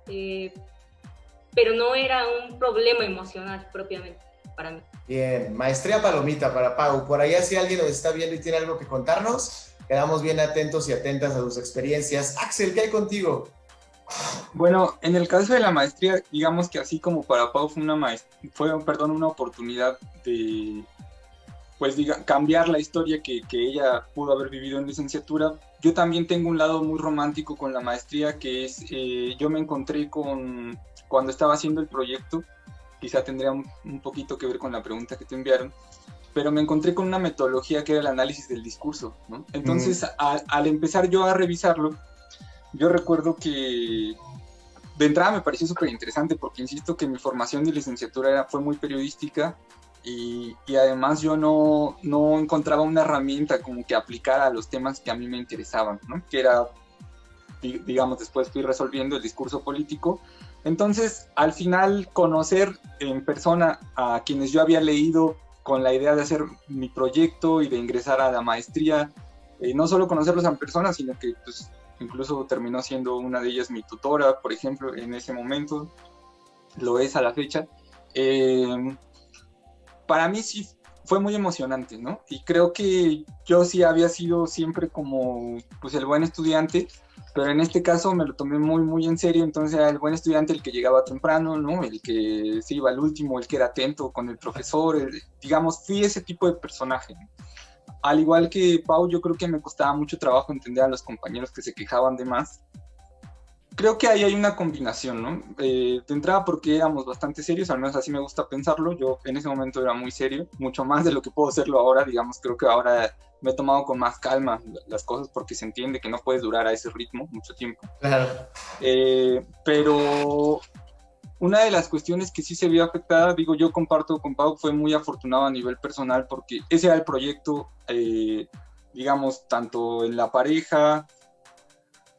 pero no era un problema emocional propiamente para mí. Bien, maestría palomita para Pau. Por allá, si alguien nos está viendo y tiene algo que contarnos, quedamos bien atentos y atentas a sus experiencias. Axel, ¿qué hay contigo? Bueno, en el caso de la maestría, digamos que así como para Pau fue una oportunidad de, pues cambiar la historia que ella pudo haber vivido en licenciatura. Yo también tengo un lado muy romántico con la maestría, que es, yo me encontré cuando estaba haciendo el proyecto, quizá tendría un poquito que ver con la pregunta que te enviaron, pero me encontré con una metodología que era el análisis del discurso, ¿no? Entonces, al empezar yo a revisarlo, yo recuerdo que de entrada me pareció súper interesante porque insisto que mi formación de licenciatura fue muy periodística y además yo no encontraba una herramienta como que aplicara a los temas que a mí me interesaban, ¿no? Que era, digamos, después fui resolviendo el discurso político. Entonces, al final, conocer en persona a quienes yo había leído con la idea de hacer mi proyecto y de ingresar a la maestría, no solo conocerlos en persona, sino que pues, incluso terminó siendo una de ellas mi tutora, por ejemplo, en ese momento, lo es a la fecha. Para mí sí fue muy emocionante, ¿no? Y creo que yo sí había sido siempre como pues el buen estudiante, pero en este caso me lo tomé muy, muy en serio. Entonces era el buen estudiante el que llegaba temprano, ¿no? El que se iba al último, el que era atento con el profesor, digamos, fui ese tipo de personaje, ¿no? Al igual que Pau, yo creo que me costaba mucho trabajo entender a los compañeros que se quejaban de más. Creo que ahí hay una combinación, ¿no? De entrada porque éramos bastante serios, al menos así me gusta pensarlo. Yo en ese momento era muy serio, mucho más de lo que puedo serlo ahora, digamos. Creo que ahora me he tomado con más calma las cosas porque se entiende que no puedes durar a ese ritmo mucho tiempo. Claro. Pero una de las cuestiones que sí se vio afectada, digo, yo comparto con Pau, fue muy afortunado a nivel personal porque ese era el proyecto, digamos, tanto en la pareja,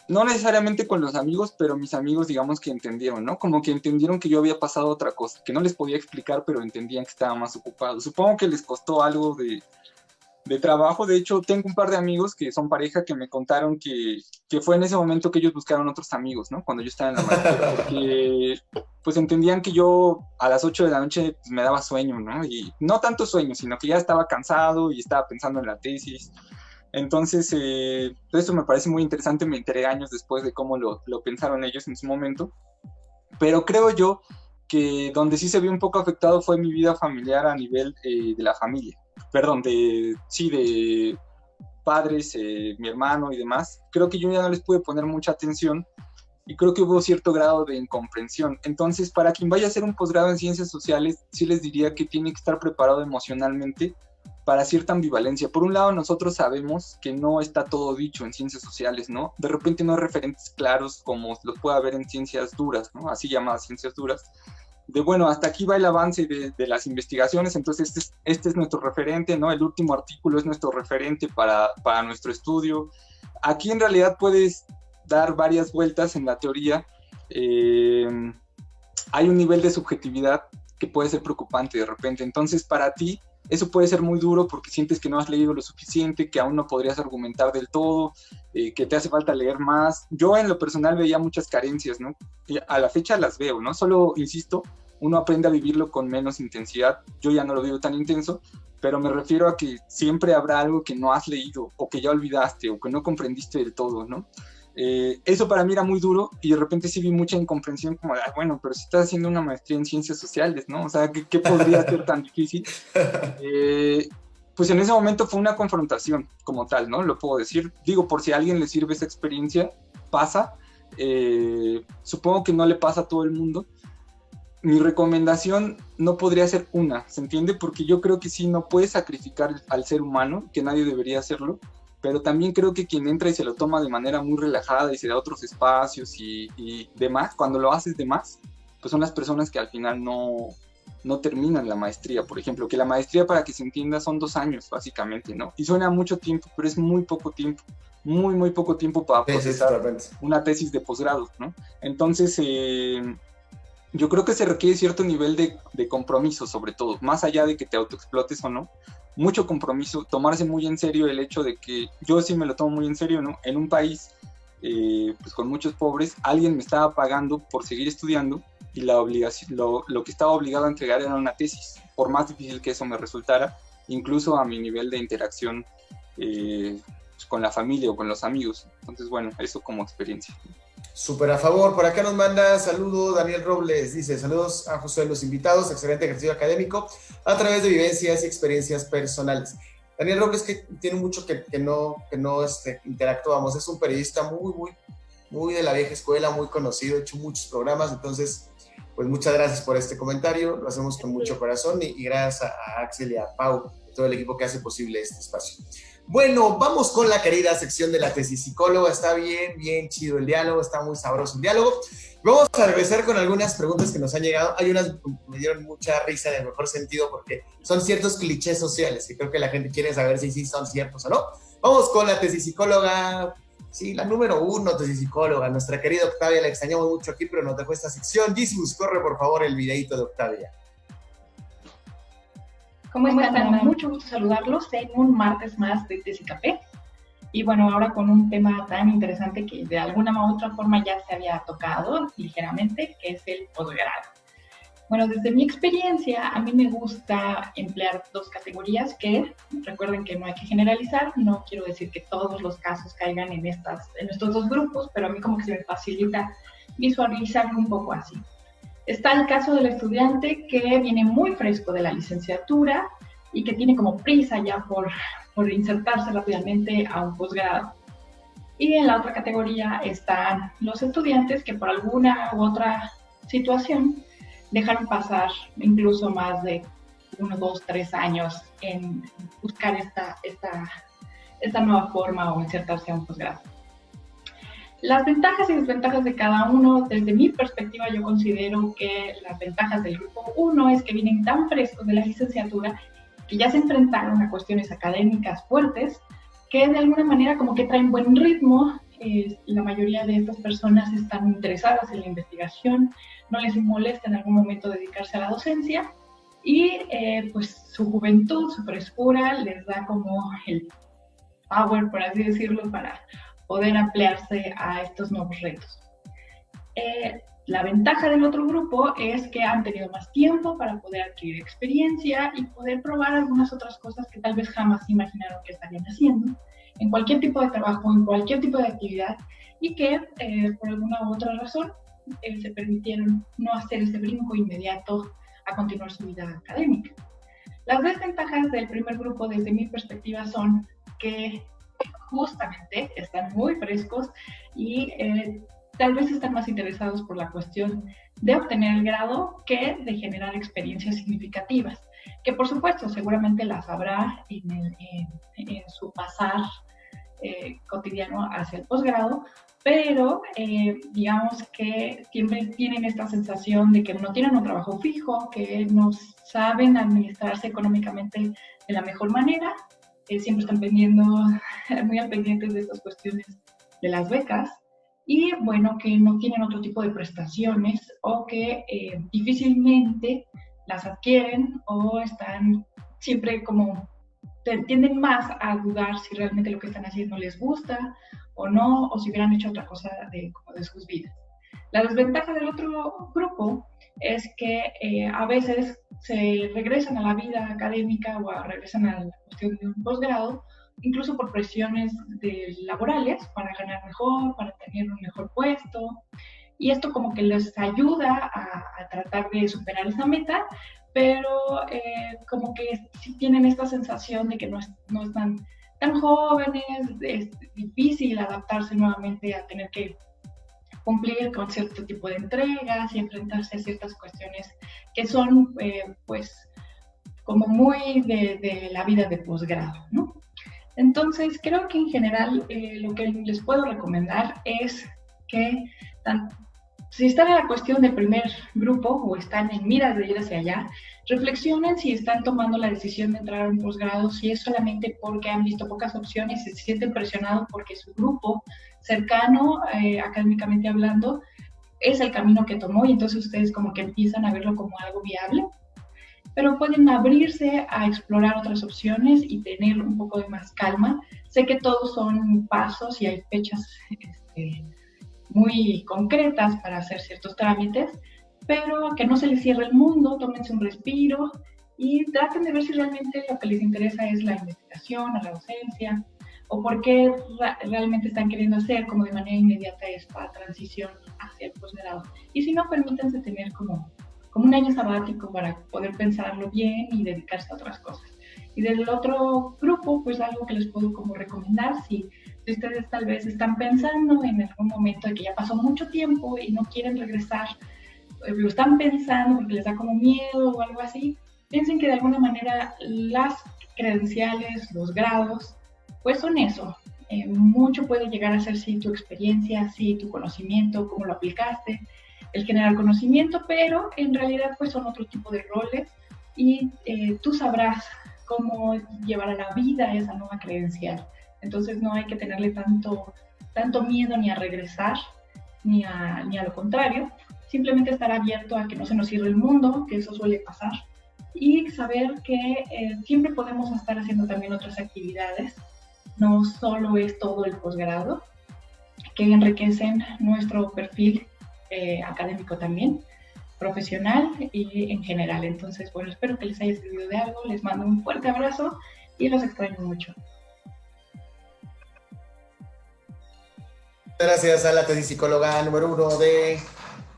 no necesariamente con los amigos, pero mis amigos, digamos, que entendieron, ¿no? Como que entendieron que yo había pasado otra cosa, que no les podía explicar, pero entendían que estaba más ocupado. Supongo que les costó algo de trabajo. De hecho, tengo un par de amigos que son pareja que me contaron que fue en ese momento que ellos buscaron otros amigos, ¿no? Cuando yo estaba en la maestría, porque pues entendían que yo a las 8 de la noche pues, me daba sueño, ¿no? Y no tanto sueño, sino que ya estaba cansado y estaba pensando en la tesis. Entonces, eso me parece muy interesante, me enteré años después de cómo lo pensaron ellos en su momento, pero creo yo que donde sí se vio un poco afectado fue mi vida familiar a nivel de la familia, perdón, de padres, mi hermano y demás. Creo que yo ya no les pude poner mucha atención y creo que hubo cierto grado de incomprensión. Entonces, para quien vaya a hacer un posgrado en ciencias sociales, sí les diría que tiene que estar preparado emocionalmente para cierta ambivalencia. Por un lado, nosotros sabemos que no está todo dicho en ciencias sociales, ¿no? De repente no hay referentes claros como los puede haber en ciencias duras, ¿no? Así llamadas ciencias duras. De bueno, hasta aquí va el avance de las investigaciones, entonces este es nuestro referente, ¿no? El último artículo es nuestro referente para nuestro estudio. Aquí en realidad puedes dar varias vueltas en la teoría. Hay un nivel de subjetividad que puede ser preocupante de repente. Entonces, para ti, eso puede ser muy duro porque sientes que no has leído lo suficiente, que aún no podrías argumentar del todo, que te hace falta leer más. Yo en lo personal veía muchas carencias, ¿no? Y a la fecha las veo, ¿no? Solo, insisto, uno aprende a vivirlo con menos intensidad. Yo ya no lo vivo tan intenso, pero me refiero a que siempre habrá algo que no has leído o que ya olvidaste o que no comprendiste del todo, ¿no? Eso para mí era muy duro y de repente sí vi mucha incomprensión como de, bueno, pero si estás haciendo una maestría en ciencias sociales, ¿no? O sea, ¿qué podría ser tan difícil? Pues en ese momento fue una confrontación como tal, ¿no? Lo puedo decir. Digo, por si a alguien le sirve esa experiencia, pasa. Supongo que no le pasa a todo el mundo. Mi recomendación no podría ser una, ¿se entiende? Porque yo creo que sí, no puedes sacrificar al ser humano, que nadie debería hacerlo, pero también creo que quien entra y se lo toma de manera muy relajada y se da otros espacios y demás, cuando lo haces de más, pues son las personas que al final no terminan la maestría, por ejemplo, que la maestría, para que se entienda, son 2 años, básicamente, ¿no? Y suena mucho tiempo, pero es muy poco tiempo, muy, muy poco tiempo para procesar una tesis de posgrado, ¿no? Entonces, yo creo que se requiere cierto nivel de compromiso, sobre todo, más allá de que te autoexplotes o no, mucho compromiso, tomarse muy en serio el hecho de que yo sí me lo tomo muy en serio, ¿no? En un país pues con muchos pobres, alguien me estaba pagando por seguir estudiando y la obligación, lo que estaba obligado a entregar era una tesis, por más difícil que eso me resultara, incluso a mi nivel de interacción con la familia o con los amigos. Entonces, bueno, eso como experiencia. Súper a favor. Por acá nos manda saludo Daniel Robles. Dice, saludos a José de los invitados. Excelente ejercicio académico a través de vivencias y experiencias personales. Daniel Robles, que tiene mucho que no interactuamos. Es un periodista muy de la vieja escuela, muy conocido, ha hecho muchos programas. Entonces, pues muchas gracias por este comentario. Lo hacemos con mucho corazón y gracias a Axel y a Pau y todo el equipo que hace posible este espacio. Bueno, vamos con la querida sección de la tesis psicóloga. Está bien chido el diálogo, está muy sabroso el diálogo. Vamos a regresar con algunas preguntas que nos han llegado. Hay unas que me dieron mucha risa en el mejor sentido porque son ciertos clichés sociales que creo que la gente quiere saber si sí son ciertos o no. Vamos con la tesis psicóloga. Sí, la número 1, tesis psicóloga. Nuestra querida Octavia, la extrañamos mucho aquí, pero nos dejó esta sección. Jesus, corre por favor el videito de Octavia. ¿Cómo están? Mucho gusto saludarlos en un martes más de Tesis Café. Y bueno, ahora con un tema tan interesante que de alguna u otra forma ya se había tocado ligeramente, que es el posgrado. Bueno, desde mi experiencia, a mí me gusta emplear dos categorías que, recuerden que no hay que generalizar, no quiero decir que todos los casos caigan en estos dos grupos, pero a mí como que se me facilita visualizarlo un poco así. Está el caso del estudiante que viene muy fresco de la licenciatura y que tiene como prisa ya por insertarse rápidamente a un posgrado. Y en la otra categoría están los estudiantes que por alguna u otra situación dejaron pasar incluso más de 1, 2, 3 años en buscar esta nueva forma o insertarse a un posgrado. Las ventajas y desventajas de cada uno, desde mi perspectiva, yo considero que las ventajas del grupo 1 es que vienen tan frescos de la licenciatura que ya se enfrentaron a cuestiones académicas fuertes que de alguna manera como que traen buen ritmo. La mayoría de estas personas están interesadas en la investigación, no les molesta en algún momento dedicarse a la docencia y pues su juventud, su frescura les da como el power, por así decirlo, para poder ampliarse a estos nuevos retos. La ventaja del otro grupo es que han tenido más tiempo para poder adquirir experiencia y poder probar algunas otras cosas que tal vez jamás imaginaron que estarían haciendo en cualquier tipo de trabajo, en cualquier tipo de actividad y que por alguna u otra razón se permitieron no hacer ese brinco inmediato a continuar su vida académica. Las desventajas del primer grupo desde mi perspectiva son que justamente están muy frescos y tal vez están más interesados por la cuestión de obtener el grado que de generar experiencias significativas, que por supuesto seguramente las habrá en su pasar cotidiano hacia el posgrado, pero digamos que siempre tienen esta sensación de que no tienen un trabajo fijo, que no saben administrarse económicamente de la mejor manera, siempre están muy al pendientes de estas cuestiones de las becas, y bueno, que no tienen otro tipo de prestaciones o que difícilmente las adquieren o están siempre como tienden más a dudar si realmente lo que están haciendo les gusta o no, o si hubieran hecho otra cosa de sus vidas. La desventaja del otro grupo es que a veces se regresan a la vida académica o regresan a la cuestión de un posgrado, incluso por presiones laborales, para ganar mejor, para tener un mejor puesto, y esto como que les ayuda a tratar de superar esa meta, pero como que sí tienen esta sensación de que no están tan jóvenes, es difícil adaptarse nuevamente a tener que cumplir con cierto tipo de entregas y enfrentarse a ciertas cuestiones que son pues como muy de la vida de posgrado, ¿no? Entonces creo que en general lo que les puedo recomendar es que si están en la cuestión del primer grupo o están en miras de ir hacia allá, reflexionen si están tomando la decisión de entrar a un posgrado, si es solamente porque han visto pocas opciones, se sienten presionados porque su grupo cercano, académicamente hablando, es el camino que tomó y entonces ustedes como que empiezan a verlo como algo viable, pero pueden abrirse a explorar otras opciones y tener un poco de más calma. Sé que todos son pasos y hay fechas muy concretas para hacer ciertos trámites, pero que no se les cierre el mundo, tómense un respiro y traten de ver si realmente lo que les interesa es la investigación, la docencia, o por qué realmente están queriendo hacer como de manera inmediata esta transición hacia el posgrado. Y si no, permítanse tener como un año sabático para poder pensarlo bien y dedicarse a otras cosas. Y del otro grupo, pues algo que les puedo como recomendar, si ustedes tal vez están pensando en algún momento de que ya pasó mucho tiempo y no quieren regresar, lo están pensando porque les da como miedo o algo así, piensen que de alguna manera las credenciales, los grados, pues son eso. Mucho puede llegar a ser sí tu experiencia, sí tu conocimiento, cómo lo aplicaste, el generar conocimiento, pero en realidad pues son otro tipo de roles y tú sabrás cómo llevar a la vida esa nueva credencial. Entonces no hay que tenerle tanto miedo ni a regresar, ni a lo contrario, simplemente estar abierto a que no se nos cierre el mundo, que eso suele pasar, y saber que siempre podemos estar haciendo también otras actividades, no solo es todo el posgrado, que enriquecen nuestro perfil académico también, profesional y en general. Entonces, bueno, espero que les haya servido de algo, les mando un fuerte abrazo y los extraño mucho. Gracias a la tesipsicóloga número 1 de,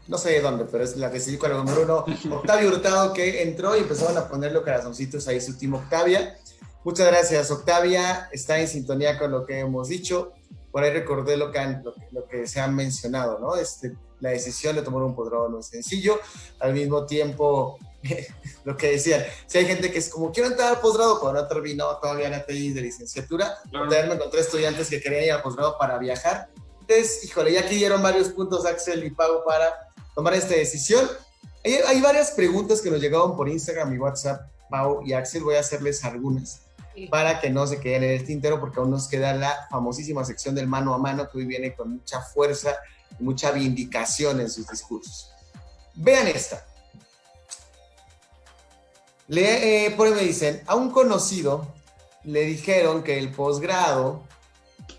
no sé de dónde, pero es la tesipsicóloga número 1, Octavia Hurtado, que entró y empezaron a ponerle corazoncitos ahí su team Octavia. Muchas gracias, Octavia, está en sintonía con lo que hemos dicho. Por ahí recordé lo que se ha mencionado, ¿no? La decisión de tomar un posgrado no es sencillo. Al mismo tiempo, lo que decían, si hay gente que es como, quiero entrar al posgrado, cuando no terminó todavía la tesis de licenciatura, me encontré estudiantes que querían ir al posgrado para viajar. Entonces, híjole, ya aquí dieron varios puntos Axel y Pau para tomar esta decisión. Hay varias preguntas que nos llegaron por Instagram y WhatsApp, Pau y Axel, voy a hacerles algunas para que no se queden en el tintero, porque aún nos queda la famosísima sección del mano a mano, que hoy viene con mucha fuerza y mucha vindicación en sus discursos. Vean esta. Por ahí me dicen, a un conocido le dijeron que el posgrado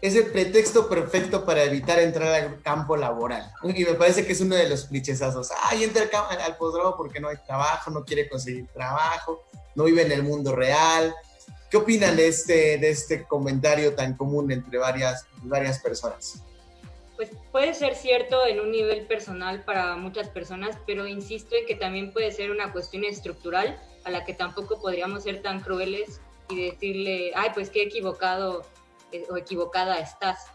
es el pretexto perfecto para evitar entrar al campo laboral. Y me parece que es uno de los clichésazos. Entra al posgrado porque no hay trabajo, no quiere conseguir trabajo, no vive en el mundo real. ¿Qué opinan de este comentario tan común entre varias personas? Pues puede ser cierto en un nivel personal para muchas personas, pero insisto en que también puede ser una cuestión estructural a la que tampoco podríamos ser tan crueles y decirle, ay, pues qué equivocado o equivocada estás.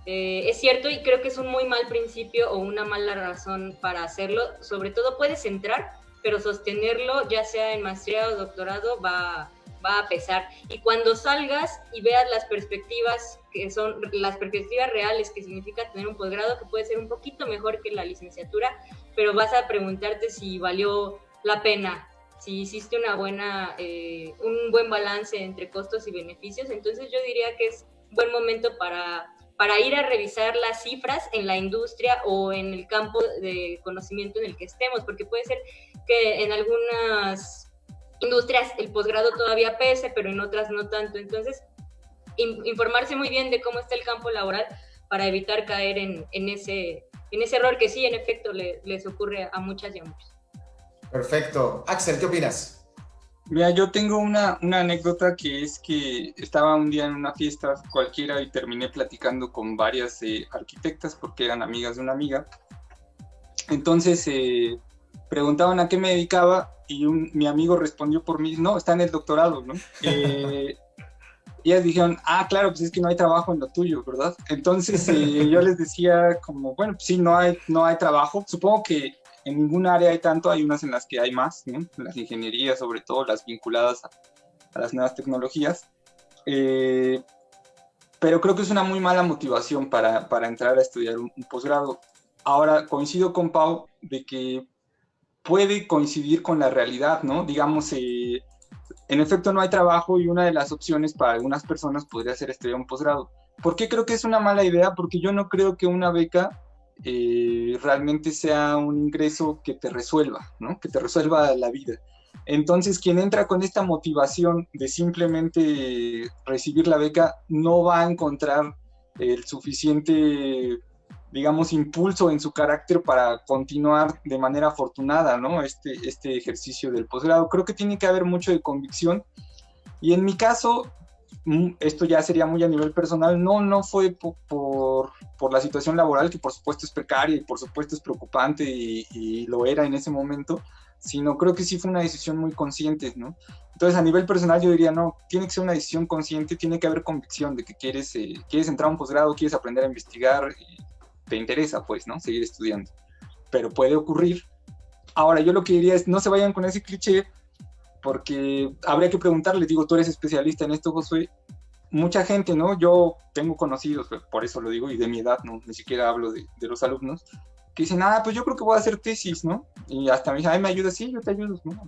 Es cierto, y creo que es un muy mal principio o una mala razón para hacerlo. Sobre todo puedes entrar, pero sostenerlo, ya sea en maestría o doctorado, va a pesar. Y cuando salgas y veas las perspectivas, que son las perspectivas reales, que significa tener un posgrado, que puede ser un poquito mejor que la licenciatura, pero vas a preguntarte si valió la pena, si hiciste un buen balance entre costos y beneficios. Entonces yo diría que es buen momento para ir a revisar las cifras en la industria o en el campo de conocimiento en el que estemos, porque puede ser que en algunas industrias el posgrado todavía pese, pero en otras no tanto. Entonces, informarse muy bien de cómo está el campo laboral para evitar caer en ese error que sí, en efecto, les ocurre a muchas y a muchos. Perfecto. Axel, ¿qué opinas? Mira, yo tengo una anécdota, que es que estaba un día en una fiesta cualquiera y terminé platicando con varias arquitectas porque eran amigas de una amiga. Entonces preguntaban a qué me dedicaba y mi amigo respondió por mí, no, está en el doctorado, ¿no? Y ellas dijeron, claro, pues es que no hay trabajo en lo tuyo, ¿verdad? Entonces yo les decía como, bueno, pues sí, no hay trabajo. Supongo que en ninguna área hay tanto, hay unas en las que hay más, ¿no? Las ingenierías, sobre todo las vinculadas a las nuevas tecnologías. Pero creo que es una muy mala motivación para entrar a estudiar un posgrado. Ahora, coincido con Pau de que puede coincidir con la realidad, ¿no? Digamos, en efecto no hay trabajo y una de las opciones para algunas personas podría ser estudiar un posgrado. ¿Por qué creo que es una mala idea? Porque yo no creo que una beca realmente sea un ingreso que te resuelva, ¿no? Que te resuelva la vida. Entonces, quien entra con esta motivación de simplemente recibir la beca no va a encontrar el suficiente, digamos, impulso en su carácter para continuar de manera afortunada, ¿no? Este ejercicio del posgrado. Creo que tiene que haber mucho de convicción. Y en mi caso, esto ya sería muy a nivel personal, no fue por la situación laboral, que por supuesto es precaria y por supuesto es preocupante y lo era en ese momento, sino creo que sí fue una decisión muy consciente, ¿no? Entonces, a nivel personal yo diría, no, tiene que ser una decisión consciente, tiene que haber convicción de que quieres entrar a un posgrado, quieres aprender a investigar, te interesa, pues, ¿no? Seguir estudiando. Pero puede ocurrir. Ahora, yo lo que diría es, no se vayan con ese cliché, porque habría que preguntarle, digo, tú eres especialista en esto, Josué, mucha gente, ¿no? Yo tengo conocidos, por eso lo digo, y de mi edad, ¿no? Ni siquiera hablo de los alumnos, que dicen, pues yo creo que voy a hacer tesis, ¿no? Y hasta me dicen, ay, ¿me ayudas? Sí, yo te ayudo, ¿no?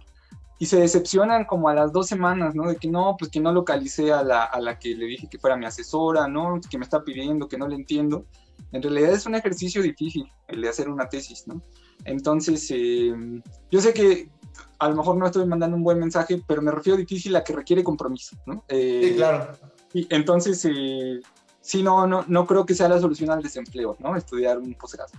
Y se decepcionan como a las 2 semanas, ¿no? De que no, pues que no localicé a la que le dije que fuera mi asesora, ¿no? Que me está pidiendo, que no le entiendo. En realidad es un ejercicio difícil el de hacer una tesis, ¿no? Entonces, yo sé que a lo mejor no estoy mandando un buen mensaje, pero me refiero difícil a que requiere compromiso, ¿no? Sí, claro. Y entonces, sí, no creo que sea la solución al desempleo, ¿no? Estudiar un posgrado.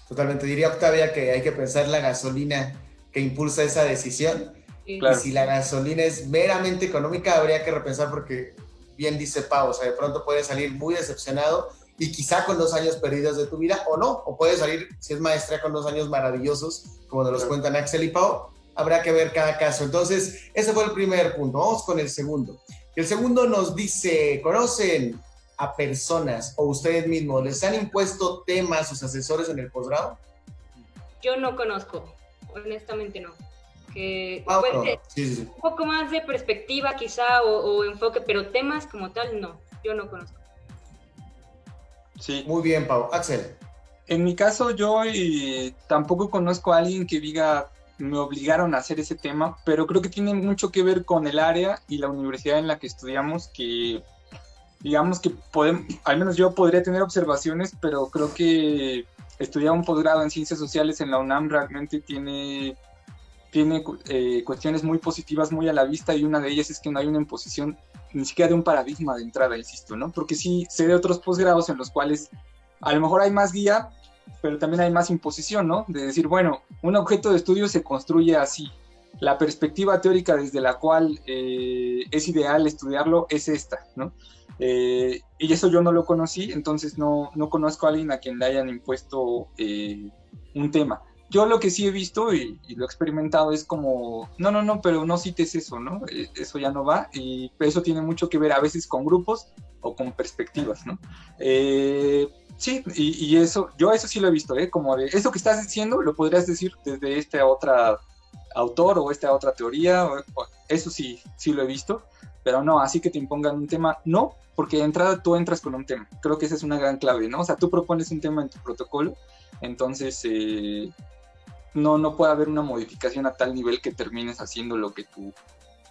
Totalmente. Diría Octavia que hay que pensar la gasolina que impulsa esa decisión. Sí. Claro. Y si la gasolina es meramente económica, habría que repensar porque, bien dice Pau, o sea, de pronto puedes salir muy decepcionado y quizá con 2 años perdidos de tu vida, o no, o puedes salir, si es maestra, con 2 años maravillosos, como nos los cuentan Axel y Pau. Habrá que ver cada caso. Entonces, ese fue el primer punto. Vamos con el segundo. El segundo nos dice, ¿conocen a personas o ustedes mismos les han impuesto temas sus asesores en el posgrado? Yo no conozco, honestamente no. Que No. Sí. Un poco más de perspectiva quizá o enfoque, pero temas como tal no, yo no conozco. Sí. Muy bien, Pau. Axel. En mi caso, yo tampoco conozco a alguien que diga, me obligaron a hacer ese tema, pero creo que tiene mucho que ver con el área y la universidad en la que estudiamos, que digamos que al menos yo podría tener observaciones, pero creo que estudiar un posgrado en ciencias sociales en la UNAM realmente tiene cuestiones muy positivas, muy a la vista, y una de ellas es que no hay una imposición ni siquiera de un paradigma de entrada, insisto, ¿no? Porque sí sé de otros posgrados en los cuales a lo mejor hay más guía, pero también hay más imposición, ¿no? De decir, bueno, un objeto de estudio se construye así. La perspectiva teórica desde la cual es ideal estudiarlo es esta, ¿no? Y eso yo no lo conocí, entonces no conozco a alguien a quien le hayan impuesto un tema. Yo lo que sí he visto y lo he experimentado es como, no, pero no cites eso, ¿no? Eso ya no va, y eso tiene mucho que ver a veces con grupos o con perspectivas, ¿no? Sí, y eso, yo eso sí lo he visto, como de, eso que estás diciendo lo podrías decir desde este otro autor o esta otra teoría, eso sí lo he visto, pero no, así que te impongan un tema, no, porque de entrada tú entras con un tema, creo que esa es una gran clave, ¿no? O sea, tú propones un tema en tu protocolo, entonces no puede haber una modificación a tal nivel que termines haciendo lo que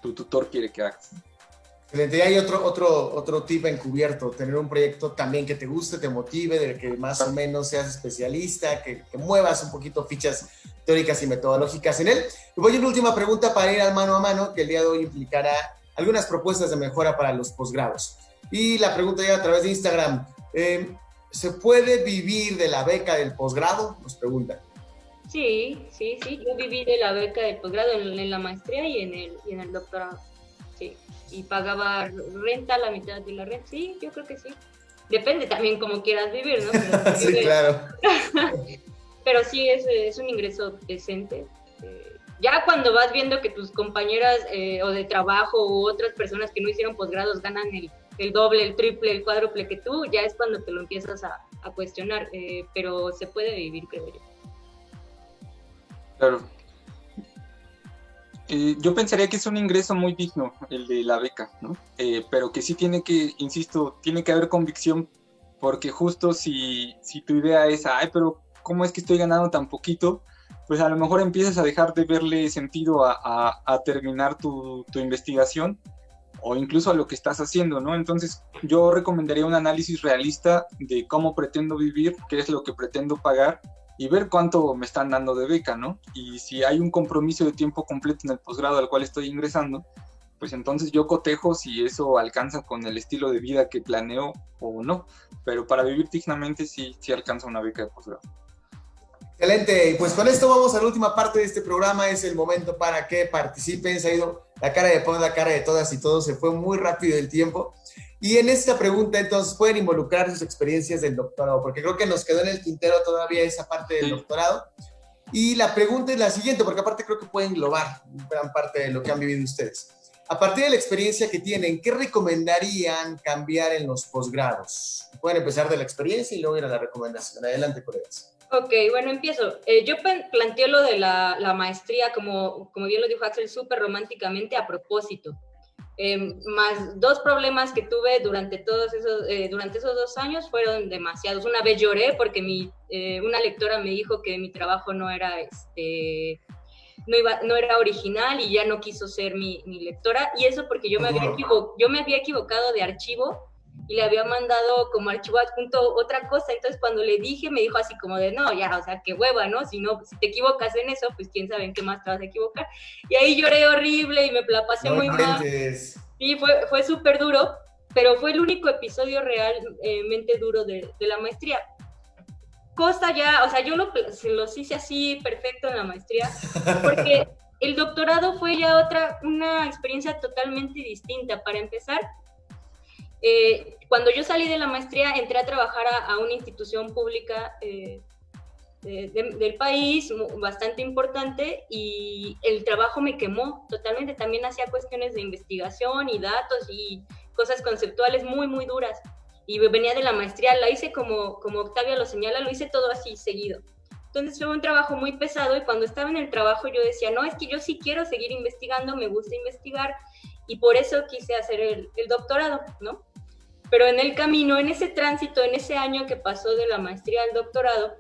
tu tutor quiere que hagas. Excelente. Y hay otro tip encubierto, tener un proyecto también que te guste, te motive, del que más o menos seas especialista, que muevas un poquito fichas teóricas y metodológicas en él. Y voy a una última pregunta para ir al mano a mano, que el día de hoy implicará algunas propuestas de mejora para los posgrados. Y la pregunta llega a través de Instagram. ¿Se puede vivir de la beca del posgrado? Nos preguntan. Sí. Yo viví de la beca del posgrado en la maestría y en el doctorado. Sí. Y pagaba renta, la mitad de la renta. Sí, yo creo que sí. Depende también cómo quieras vivir, ¿no? Pero, sí, claro. Pero sí es un ingreso decente. Ya cuando vas viendo que tus compañeras o de trabajo u otras personas que no hicieron posgrados ganan el doble, el triple, el cuádruple que tú, ya es cuando te lo empiezas a cuestionar. Pero se puede vivir, creo yo. Claro. Yo pensaría que es un ingreso muy digno el de la beca, ¿no? Pero que sí tiene que haber convicción, porque justo si tu idea es, pero ¿cómo es que estoy ganando tan poquito? Pues a lo mejor empiezas a dejar de verle sentido a terminar tu investigación o incluso a lo que estás haciendo, ¿no? Entonces yo recomendaría un análisis realista de cómo pretendo vivir, qué es lo que pretendo pagar, y ver cuánto me están dando de beca, ¿no? Y si hay un compromiso de tiempo completo en el posgrado al cual estoy ingresando, pues entonces yo cotejo si eso alcanza con el estilo de vida que planeo o no. Pero para vivir dignamente sí alcanza una beca de posgrado. Excelente. Y pues con esto vamos a la última parte de este programa. Es el momento para que participen. Se ha ido la cara de Pau, la cara de todas y todos. Se fue muy rápido el tiempo. Y en esta pregunta, entonces, pueden involucrar sus experiencias del doctorado, porque creo que nos quedó en el tintero todavía esa parte del doctorado. Y la pregunta es la siguiente, porque aparte creo que puede englobar gran parte de lo que han vivido ustedes. A partir de la experiencia que tienen, ¿qué recomendarían cambiar en los posgrados? Pueden empezar de la experiencia y luego ir a la recomendación. Adelante, colegas. Ok, bueno, empiezo. Yo planteo lo de la maestría, como bien lo dijo Axel, súper románticamente a propósito. más 2 problemas que tuve durante esos 2 años fueron demasiados. Una vez lloré porque una lectora me dijo que mi trabajo no era original y ya no quiso ser mi lectora, y eso porque yo me había equivocado de archivo y le había mandado como archivo adjunto otra cosa. Entonces cuando le dije, me dijo así como de, no, ya, o sea, qué hueva, ¿no? Si te equivocas en eso, pues quién sabe en qué más te vas a equivocar. Y ahí lloré horrible y me la pasé muy mal. Sí, fue súper duro, pero fue el único episodio realmente duro de la maestría. Cosa ya, o sea, yo los hice así perfecto en la maestría, porque el doctorado fue ya una experiencia totalmente distinta. Para empezar, cuando yo salí de la maestría, entré a trabajar a una institución pública del país, bastante importante, y el trabajo me quemó totalmente. También hacía cuestiones de investigación y datos y cosas conceptuales muy, muy duras. Y venía de la maestría, la hice como Octavia lo señala, lo hice todo así seguido. Entonces fue un trabajo muy pesado, y cuando estaba en el trabajo yo decía, no, es que yo sí quiero seguir investigando, me gusta investigar, y por eso quise hacer el doctorado, ¿no? Pero en el camino, en ese tránsito, en ese año que pasó de la maestría al doctorado,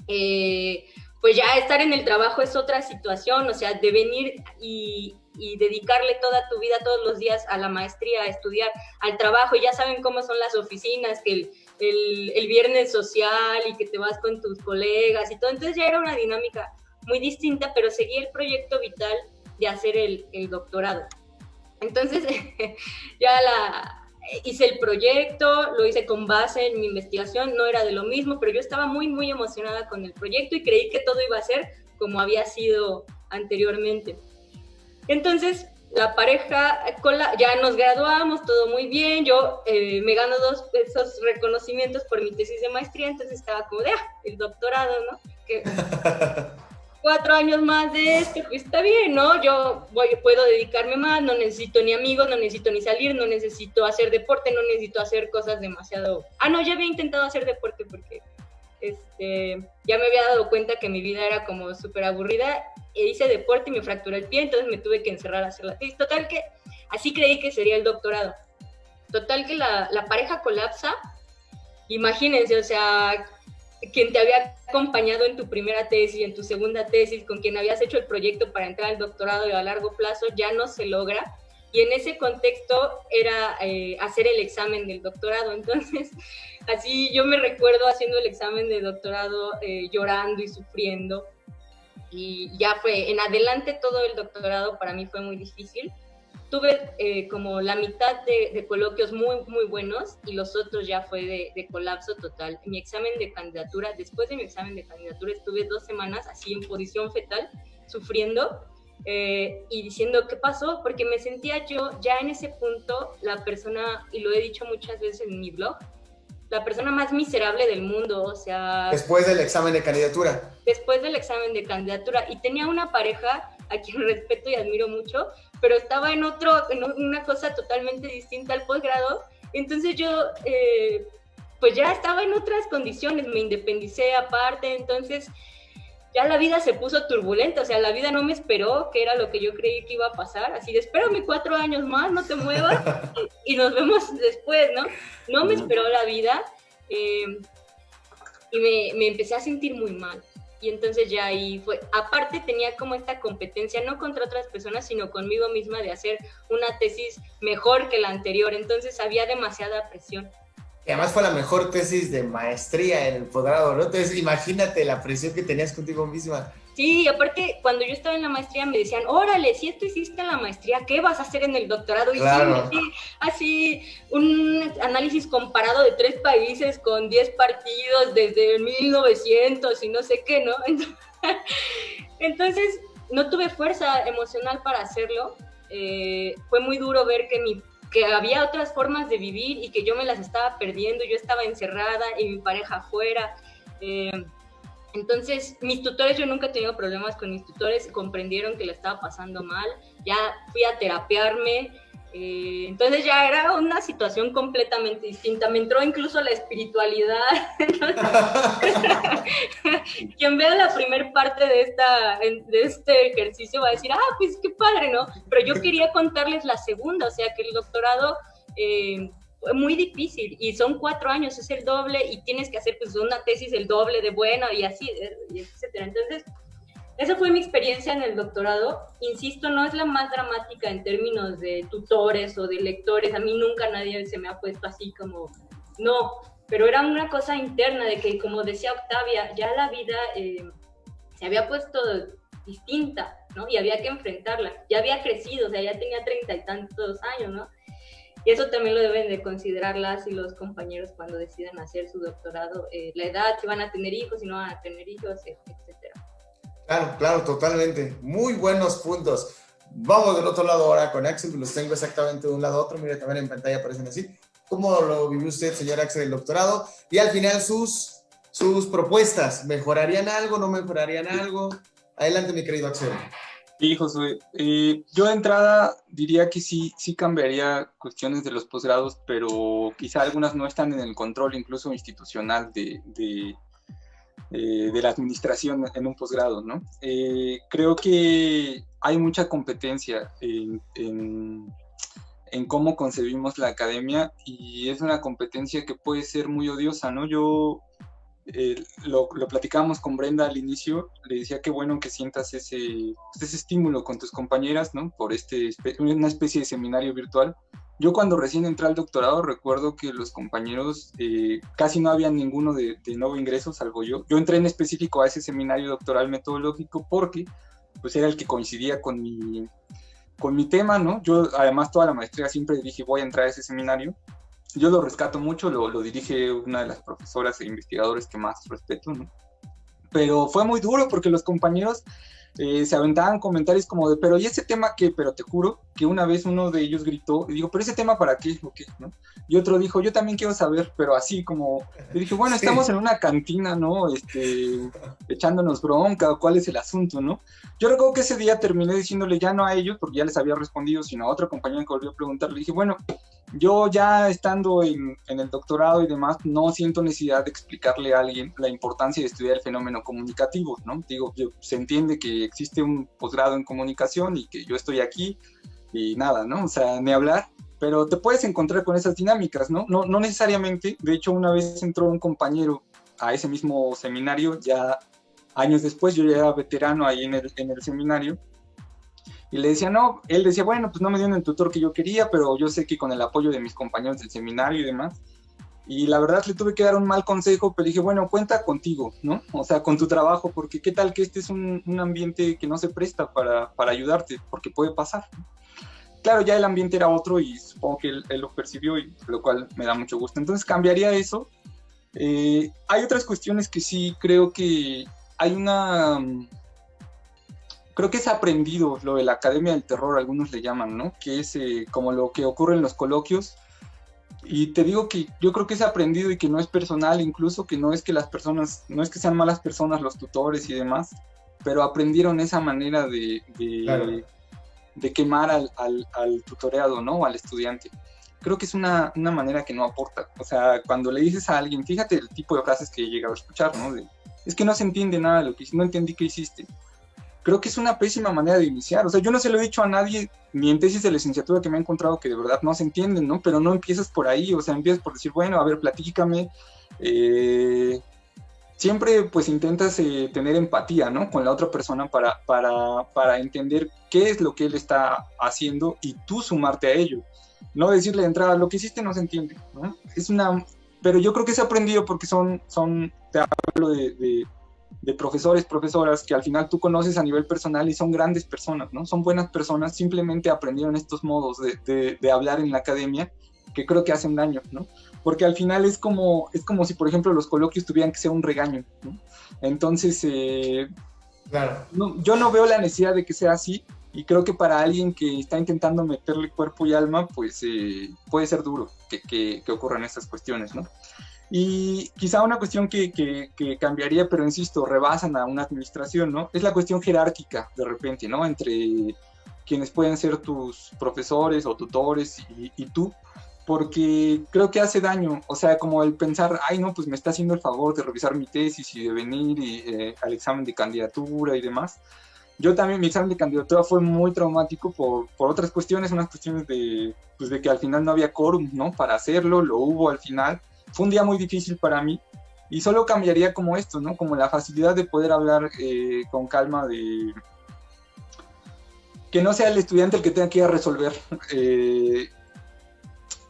pues ya estar en el trabajo es otra situación, o sea, de venir y dedicarle toda tu vida, todos los días a la maestría, a estudiar, al trabajo, y ya saben cómo son las oficinas, que el viernes social y que te vas con tus colegas y todo. Entonces ya era una dinámica muy distinta, pero seguí el proyecto vital de hacer el doctorado. Entonces ya hice el proyecto, lo hice con base en mi investigación, no era de lo mismo, pero yo estaba muy, muy emocionada con el proyecto y creí que todo iba a ser como había sido anteriormente. Entonces, la pareja, ya nos graduamos, todo muy bien, yo me gano esos reconocimientos por mi tesis de maestría, entonces estaba como de, el doctorado, ¿no? Que 4 años más de esto, pues está bien, ¿no? Yo puedo dedicarme más, no necesito ni amigos, no necesito ni salir, no necesito hacer deporte, no necesito hacer cosas demasiado... no, ya había intentado hacer deporte porque ya me había dado cuenta que mi vida era como súper aburrida, e hice deporte y me fracturé el pie, entonces me tuve que encerrar a hacer la tesis. Total que así creí que sería el doctorado. Total que la pareja colapsa. Imagínense, o sea, quien te había acompañado en tu primera tesis, en tu segunda tesis, con quien habías hecho el proyecto para entrar al doctorado y a largo plazo, ya no se logra. Y en ese contexto era hacer el examen del doctorado. Entonces, así yo me recuerdo haciendo el examen de doctorado, llorando y sufriendo. Y ya fue, en adelante todo el doctorado para mí fue muy difícil. Tuve como la mitad de coloquios muy, muy buenos, y los otros ya fue de colapso total. Mi examen de candidatura, después de mi examen de candidatura, estuve 2 semanas así en posición fetal, sufriendo y diciendo qué pasó, porque me sentía yo ya en ese punto la persona, y lo he dicho muchas veces en mi blog, la persona más miserable del mundo, o sea... Después del examen de candidatura. Después del examen de candidatura, y tenía una pareja a quien respeto y admiro mucho, pero estaba en una cosa totalmente distinta al posgrado. Entonces yo, pues ya estaba en otras condiciones, me independicé aparte, entonces ya la vida se puso turbulenta, o sea, la vida no me esperó, que era lo que yo creí que iba a pasar, así de espérame 4 años más, no te muevas, y nos vemos después, ¿no? No me esperó la vida, y me empecé a sentir muy mal. Y entonces ya ahí fue, aparte tenía como esta competencia, no contra otras personas, sino conmigo misma, de hacer una tesis mejor que la anterior, entonces había demasiada presión. Y además fue la mejor tesis de maestría en el posgrado, ¿no? Entonces imagínate la presión que tenías contigo misma. Sí, aparte cuando yo estaba en la maestría me decían, órale, si esto hiciste en la maestría, ¿qué vas a hacer en el doctorado? Y claro. Sí, así un análisis comparado de 3 países con 10 partidos desde 1900 y no sé qué, ¿no? Entonces no tuve fuerza emocional para hacerlo. Fue muy duro ver que había otras formas de vivir y que yo me las estaba perdiendo. Yo estaba encerrada y mi pareja afuera. Entonces, mis tutores, yo nunca he tenido problemas con mis tutores, comprendieron que la estaba pasando mal, ya fui a terapiarme, entonces ya era una situación completamente distinta, me entró incluso la espiritualidad, quien vea la primer parte de este ejercicio va a decir, pues qué padre, ¿no? Pero yo quería contarles la segunda, o sea, que el doctorado fue muy difícil y son 4 años, es el doble y tienes que hacer pues una tesis el doble de buena y así, etcétera. Entonces, esa fue mi experiencia en el doctorado. Insisto, no es la más dramática en términos de tutores o de lectores. A mí nunca nadie se me ha puesto así como, no, pero era una cosa interna de que, como decía Octavia, ya la vida se había puesto distinta, ¿no? Y había que enfrentarla. Ya había crecido, o sea, ya tenía 30 y tantos años, ¿no? Y eso también lo deben de considerar las y los compañeros cuando decidan hacer su doctorado, la edad, si van a tener hijos, si no van a tener hijos, etcétera. Claro, totalmente. Muy buenos puntos. Vamos del otro lado ahora con Axel, los tengo exactamente de un lado a otro. Mira, también en pantalla aparecen así. ¿Cómo lo vivió usted, señor Axel, el doctorado? Y al final sus propuestas. ¿Mejorarían algo? ¿No mejorarían algo? Adelante, mi querido Axel. Sí, Josué. Yo de entrada diría que sí cambiaría cuestiones de los posgrados, pero quizá algunas no están en el control incluso institucional de la administración en un posgrado, ¿no? Creo que hay mucha competencia en cómo concebimos la academia y es una competencia que puede ser muy odiosa, ¿no? Yo lo platicábamos con Brenda al inicio, le decía que bueno que sientas ese estímulo con tus compañeras, ¿no? Por una especie de seminario virtual. Yo cuando recién entré al doctorado recuerdo que los compañeros casi no había ninguno de nuevo ingreso, salvo yo. Yo entré en específico a ese seminario doctoral metodológico porque pues era el que coincidía con mi tema, ¿no? Yo además toda la maestría siempre dije voy a entrar a ese seminario. Yo lo rescato mucho, lo dirige una de las profesoras e investigadores que más respeto, ¿no? Pero fue muy duro porque los compañeros se aventaban comentarios como de, pero ¿y ese tema qué? Pero te juro que una vez uno de ellos gritó, y digo, ¿pero ese tema para qué? ¿O qué? ¿No? Y otro dijo, yo también quiero saber, pero así como, le dije, bueno, estamos en una cantina, ¿no? Echándonos bronca, ¿cuál es el asunto, no? Yo recuerdo que ese día terminé diciéndole ya no a ellos, porque ya les había respondido, sino a otra compañera que volvió a preguntar, le dije, bueno, yo ya estando en el doctorado y demás, no siento necesidad de explicarle a alguien la importancia de estudiar el fenómeno comunicativo, ¿no? Digo, se entiende que existe un posgrado en comunicación y que yo estoy aquí y nada, ¿no? O sea, ni hablar, pero te puedes encontrar con esas dinámicas, ¿no? No necesariamente, de hecho una vez entró un compañero a ese mismo seminario, ya años después, yo ya era veterano ahí en el seminario, y le decía, no, él decía, bueno, pues no me dieron el tutor que yo quería, pero yo sé que con el apoyo de mis compañeros del seminario y demás, y la verdad le tuve que dar un mal consejo, pero dije, bueno, cuenta contigo, ¿no? O sea, con tu trabajo, porque qué tal que este es un ambiente que no se presta para ayudarte, porque puede pasar, ¿no? Claro, ya el ambiente era otro y supongo que él lo percibió, y lo cual me da mucho gusto. Entonces cambiaría eso. Hay otras cuestiones que sí creo que hay creo que es aprendido lo de la Academia del Terror, algunos le llaman, ¿no? Que es como lo que ocurre en los coloquios. Y te digo que yo creo que es aprendido y que no es personal, incluso que no es que las personas, no es que sean malas personas los tutores y demás, pero aprendieron esa manera de quemar al tutoreado, ¿no? O al estudiante. Creo que es una manera que no aporta. O sea, cuando le dices a alguien, fíjate el tipo de frases que he llegado a escuchar, ¿no? Es que no se entiende nada de lo que hiciste, no entendí qué hiciste. Creo que es una pésima manera de iniciar. O sea, yo no se lo he dicho a nadie, ni en tesis de licenciatura que me he encontrado que de verdad no se entienden, ¿no? Pero no empiezas por ahí, o sea, empiezas por decir, bueno, a ver, platícame. Siempre pues intentas tener empatía, ¿no? Con la otra persona para entender qué es lo que él está haciendo y tú sumarte a ello. No decirle de entrada, lo que hiciste no se entiende, ¿no? Pero yo creo que se ha aprendido porque te hablo de profesores, profesoras que al final tú conoces a nivel personal y son grandes personas, ¿no? Son buenas personas, simplemente aprendieron estos modos de hablar en la academia que creo que hacen daño, ¿no? Porque al final es como si, por ejemplo, los coloquios tuvieran que ser un regaño, ¿no? Entonces, claro. Yo no veo la necesidad de que sea así, y creo que para alguien que está intentando meterle cuerpo y alma, pues puede ser duro que ocurran estas cuestiones, ¿no? Y quizá una cuestión que cambiaría, pero insisto, rebasan a una administración, ¿no? Es la cuestión jerárquica, de repente, ¿no? Entre quienes pueden ser tus profesores o tutores y tú. porque creo que hace daño, o sea, como el pensar, ay no, pues me está haciendo el favor de revisar mi tesis y de venir al examen de candidatura y demás. Yo también, mi examen de candidatura fue muy traumático por otras cuestiones, unas cuestiones pues de que al final no había quórum, ¿no? Para hacerlo, lo hubo al final. Fue un día muy difícil para mí y solo cambiaría como esto, ¿no? Como la facilidad de poder hablar con calma de... Que no sea el estudiante el que tenga que ir a resolver,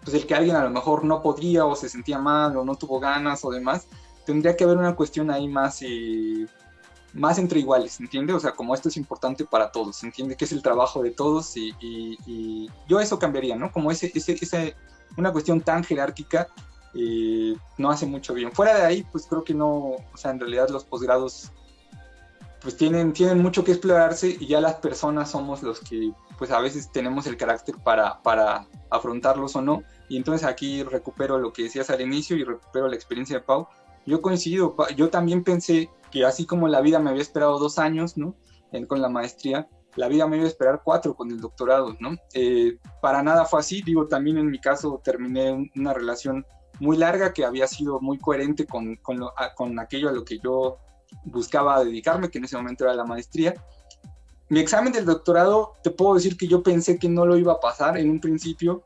pues el que alguien a lo mejor no podía o se sentía mal o no tuvo ganas o demás. Tendría que haber una cuestión ahí más entre iguales, ¿entiende? O sea, como esto es importante para todos, ¿entiende? Que es el trabajo de todos y yo eso cambiaría, ¿no? Como una cuestión tan jerárquica no hace mucho bien. Fuera de ahí, pues creo que no, o sea, en realidad los posgrados pues tienen mucho que explorarse y ya las personas somos los que pues a veces tenemos el carácter para afrontarlos o no. Y entonces aquí recupero lo que decías al inicio y recupero la experiencia de Pau. Yo coincido, yo también pensé que así como la vida me había esperado 2 años, ¿no? Con la maestría, la vida me iba a esperar 4 con el doctorado, ¿no? Para nada fue así, digo, también en mi caso terminé una relación muy larga que había sido muy coherente con aquello a lo que yo buscaba dedicarme, que en ese momento era la maestría. Mi examen del doctorado, te puedo decir que yo pensé que no lo iba a pasar en un principio,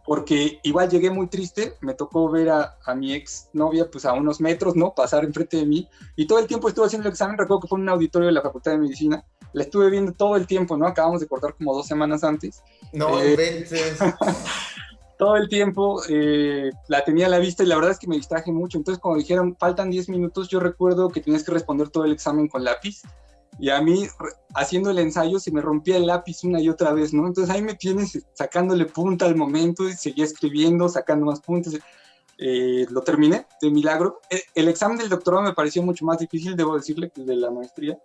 porque igual llegué muy triste, me tocó ver a mi ex novia pues a unos metros, ¿no? Pasar enfrente de mí, y todo el tiempo estuve haciendo el examen, recuerdo que fue en un auditorio de la Facultad de Medicina, la estuve viendo todo el tiempo, ¿no? Acabamos de cortar como 2 semanas antes. No inventes. Todo el tiempo la tenía a la vista y la verdad es que me distraje mucho. Entonces, cuando dijeron, faltan 10 minutos, yo recuerdo que tenías que responder todo el examen con lápiz. Y a mí, haciendo el ensayo, se me rompía el lápiz una y otra vez, ¿no? Entonces, ahí me tienes sacándole punta al momento y seguía escribiendo, sacando más puntos. Lo terminé, de milagro. El examen del doctorado me pareció mucho más difícil, debo decirle, que el de la maestría.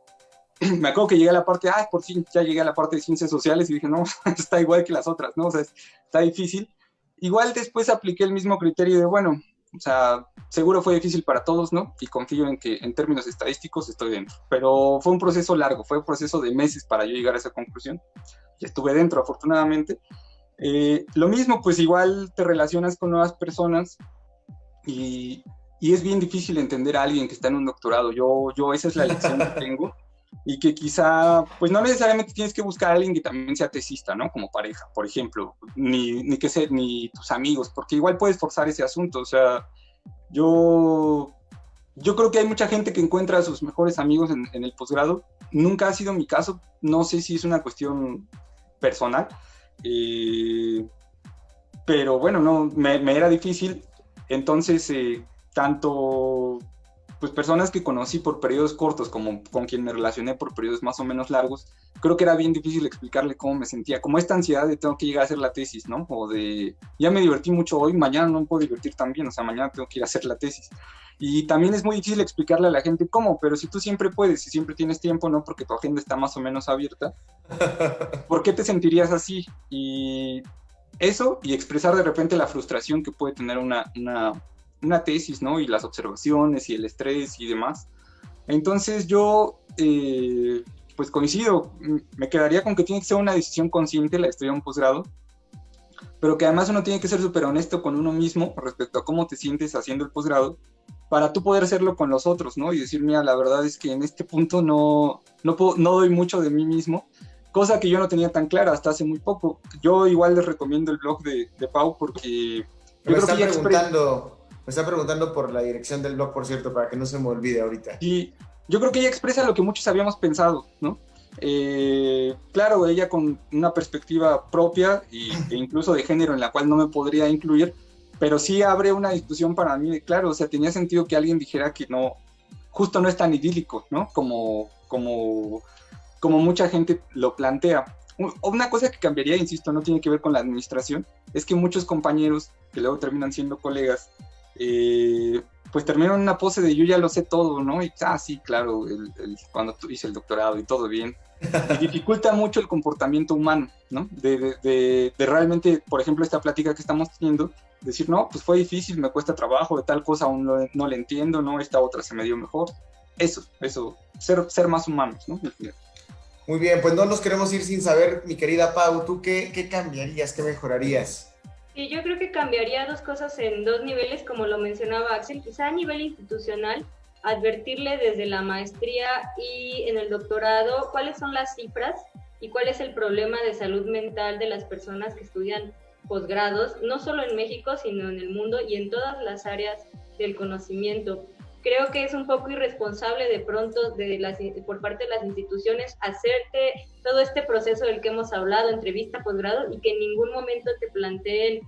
Me acuerdo que llegué a la parte, por fin, ya llegué a la parte de ciencias sociales y dije, no, está igual que las otras, ¿no? O sea, está difícil. Igual después apliqué el mismo criterio de, bueno, o sea, seguro fue difícil para todos, ¿no? Y confío en que en términos estadísticos estoy dentro. Pero fue un proceso largo, fue un proceso de meses para yo llegar a esa conclusión. Y estuve dentro, afortunadamente. Lo mismo, pues igual te relacionas con nuevas personas y es bien difícil entender a alguien que está en un doctorado. Yo esa es la lección que tengo. Y que quizá, pues no necesariamente tienes que buscar a alguien que también sea tesista, ¿no? Como pareja, por ejemplo, ni tus amigos, porque igual puedes forzar ese asunto. O sea, yo creo que hay mucha gente que encuentra a sus mejores amigos en el posgrado. Nunca ha sido mi caso, no sé si es una cuestión personal, pero bueno, no, me era difícil. Entonces, tanto pues personas que conocí por periodos cortos como con quien me relacioné por periodos más o menos largos, creo que era bien difícil explicarle cómo me sentía, como esta ansiedad de tengo que llegar a hacer la tesis, ¿no? O de ya me divertí mucho hoy, mañana no me puedo divertir tan bien, o sea, mañana tengo que ir a hacer la tesis. Y también es muy difícil explicarle a la gente cómo, pero si tú siempre puedes, si siempre tienes tiempo, ¿no? Porque tu agenda está más o menos abierta, ¿por qué te sentirías así? Y eso, y expresar de repente la frustración que puede tener una tesis, ¿no? Y las observaciones y el estrés y demás. Entonces yo, pues coincido, me quedaría con que tiene que ser una decisión consciente la de estudiar un posgrado, pero que además uno tiene que ser súper honesto con uno mismo respecto a cómo te sientes haciendo el posgrado, para tú poder hacerlo con los otros, ¿no? Y decir, mira, la verdad es que en este punto no doy mucho de mí mismo, cosa que yo no tenía tan clara hasta hace muy poco. Yo igual les recomiendo el blog de Pau porque... Me está preguntando por la dirección del blog, por cierto, para que no se me olvide ahorita. Y yo creo que ella expresa lo que muchos habíamos pensado, ¿no? Claro, ella con una perspectiva propia e incluso de género en la cual no me podría incluir, pero sí abre una discusión para mí, claro, o sea, tenía sentido que alguien dijera que no, justo no es tan idílico, ¿no? Como mucha gente lo plantea. Una cosa que cambiaría, insisto, no tiene que ver con la administración, es que muchos compañeros que luego terminan siendo colegas, pues terminan en una pose de yo ya lo sé todo, ¿no? Y sí, claro, cuando hice el doctorado y todo bien. Y dificulta mucho el comportamiento humano, ¿no? De realmente, por ejemplo, esta plática que estamos teniendo, decir, no, pues fue difícil, me cuesta trabajo, de tal cosa aún no le entiendo, ¿no? Esta otra se me dio mejor. Eso, ser más humanos, ¿no? Muy bien, pues no nos queremos ir sin saber, mi querida Pau, ¿tú qué cambiarías, qué mejorarías? Y yo creo que cambiaría dos cosas en dos niveles, como lo mencionaba Axel, quizá a nivel institucional, advertirle desde la maestría y en el doctorado cuáles son las cifras y cuál es el problema de salud mental de las personas que estudian posgrados, no solo en México, sino en el mundo y en todas las áreas del conocimiento. Creo que es un poco irresponsable de pronto por parte de las instituciones hacerte todo este proceso del que hemos hablado, entrevista, posgrado, y que en ningún momento te planteen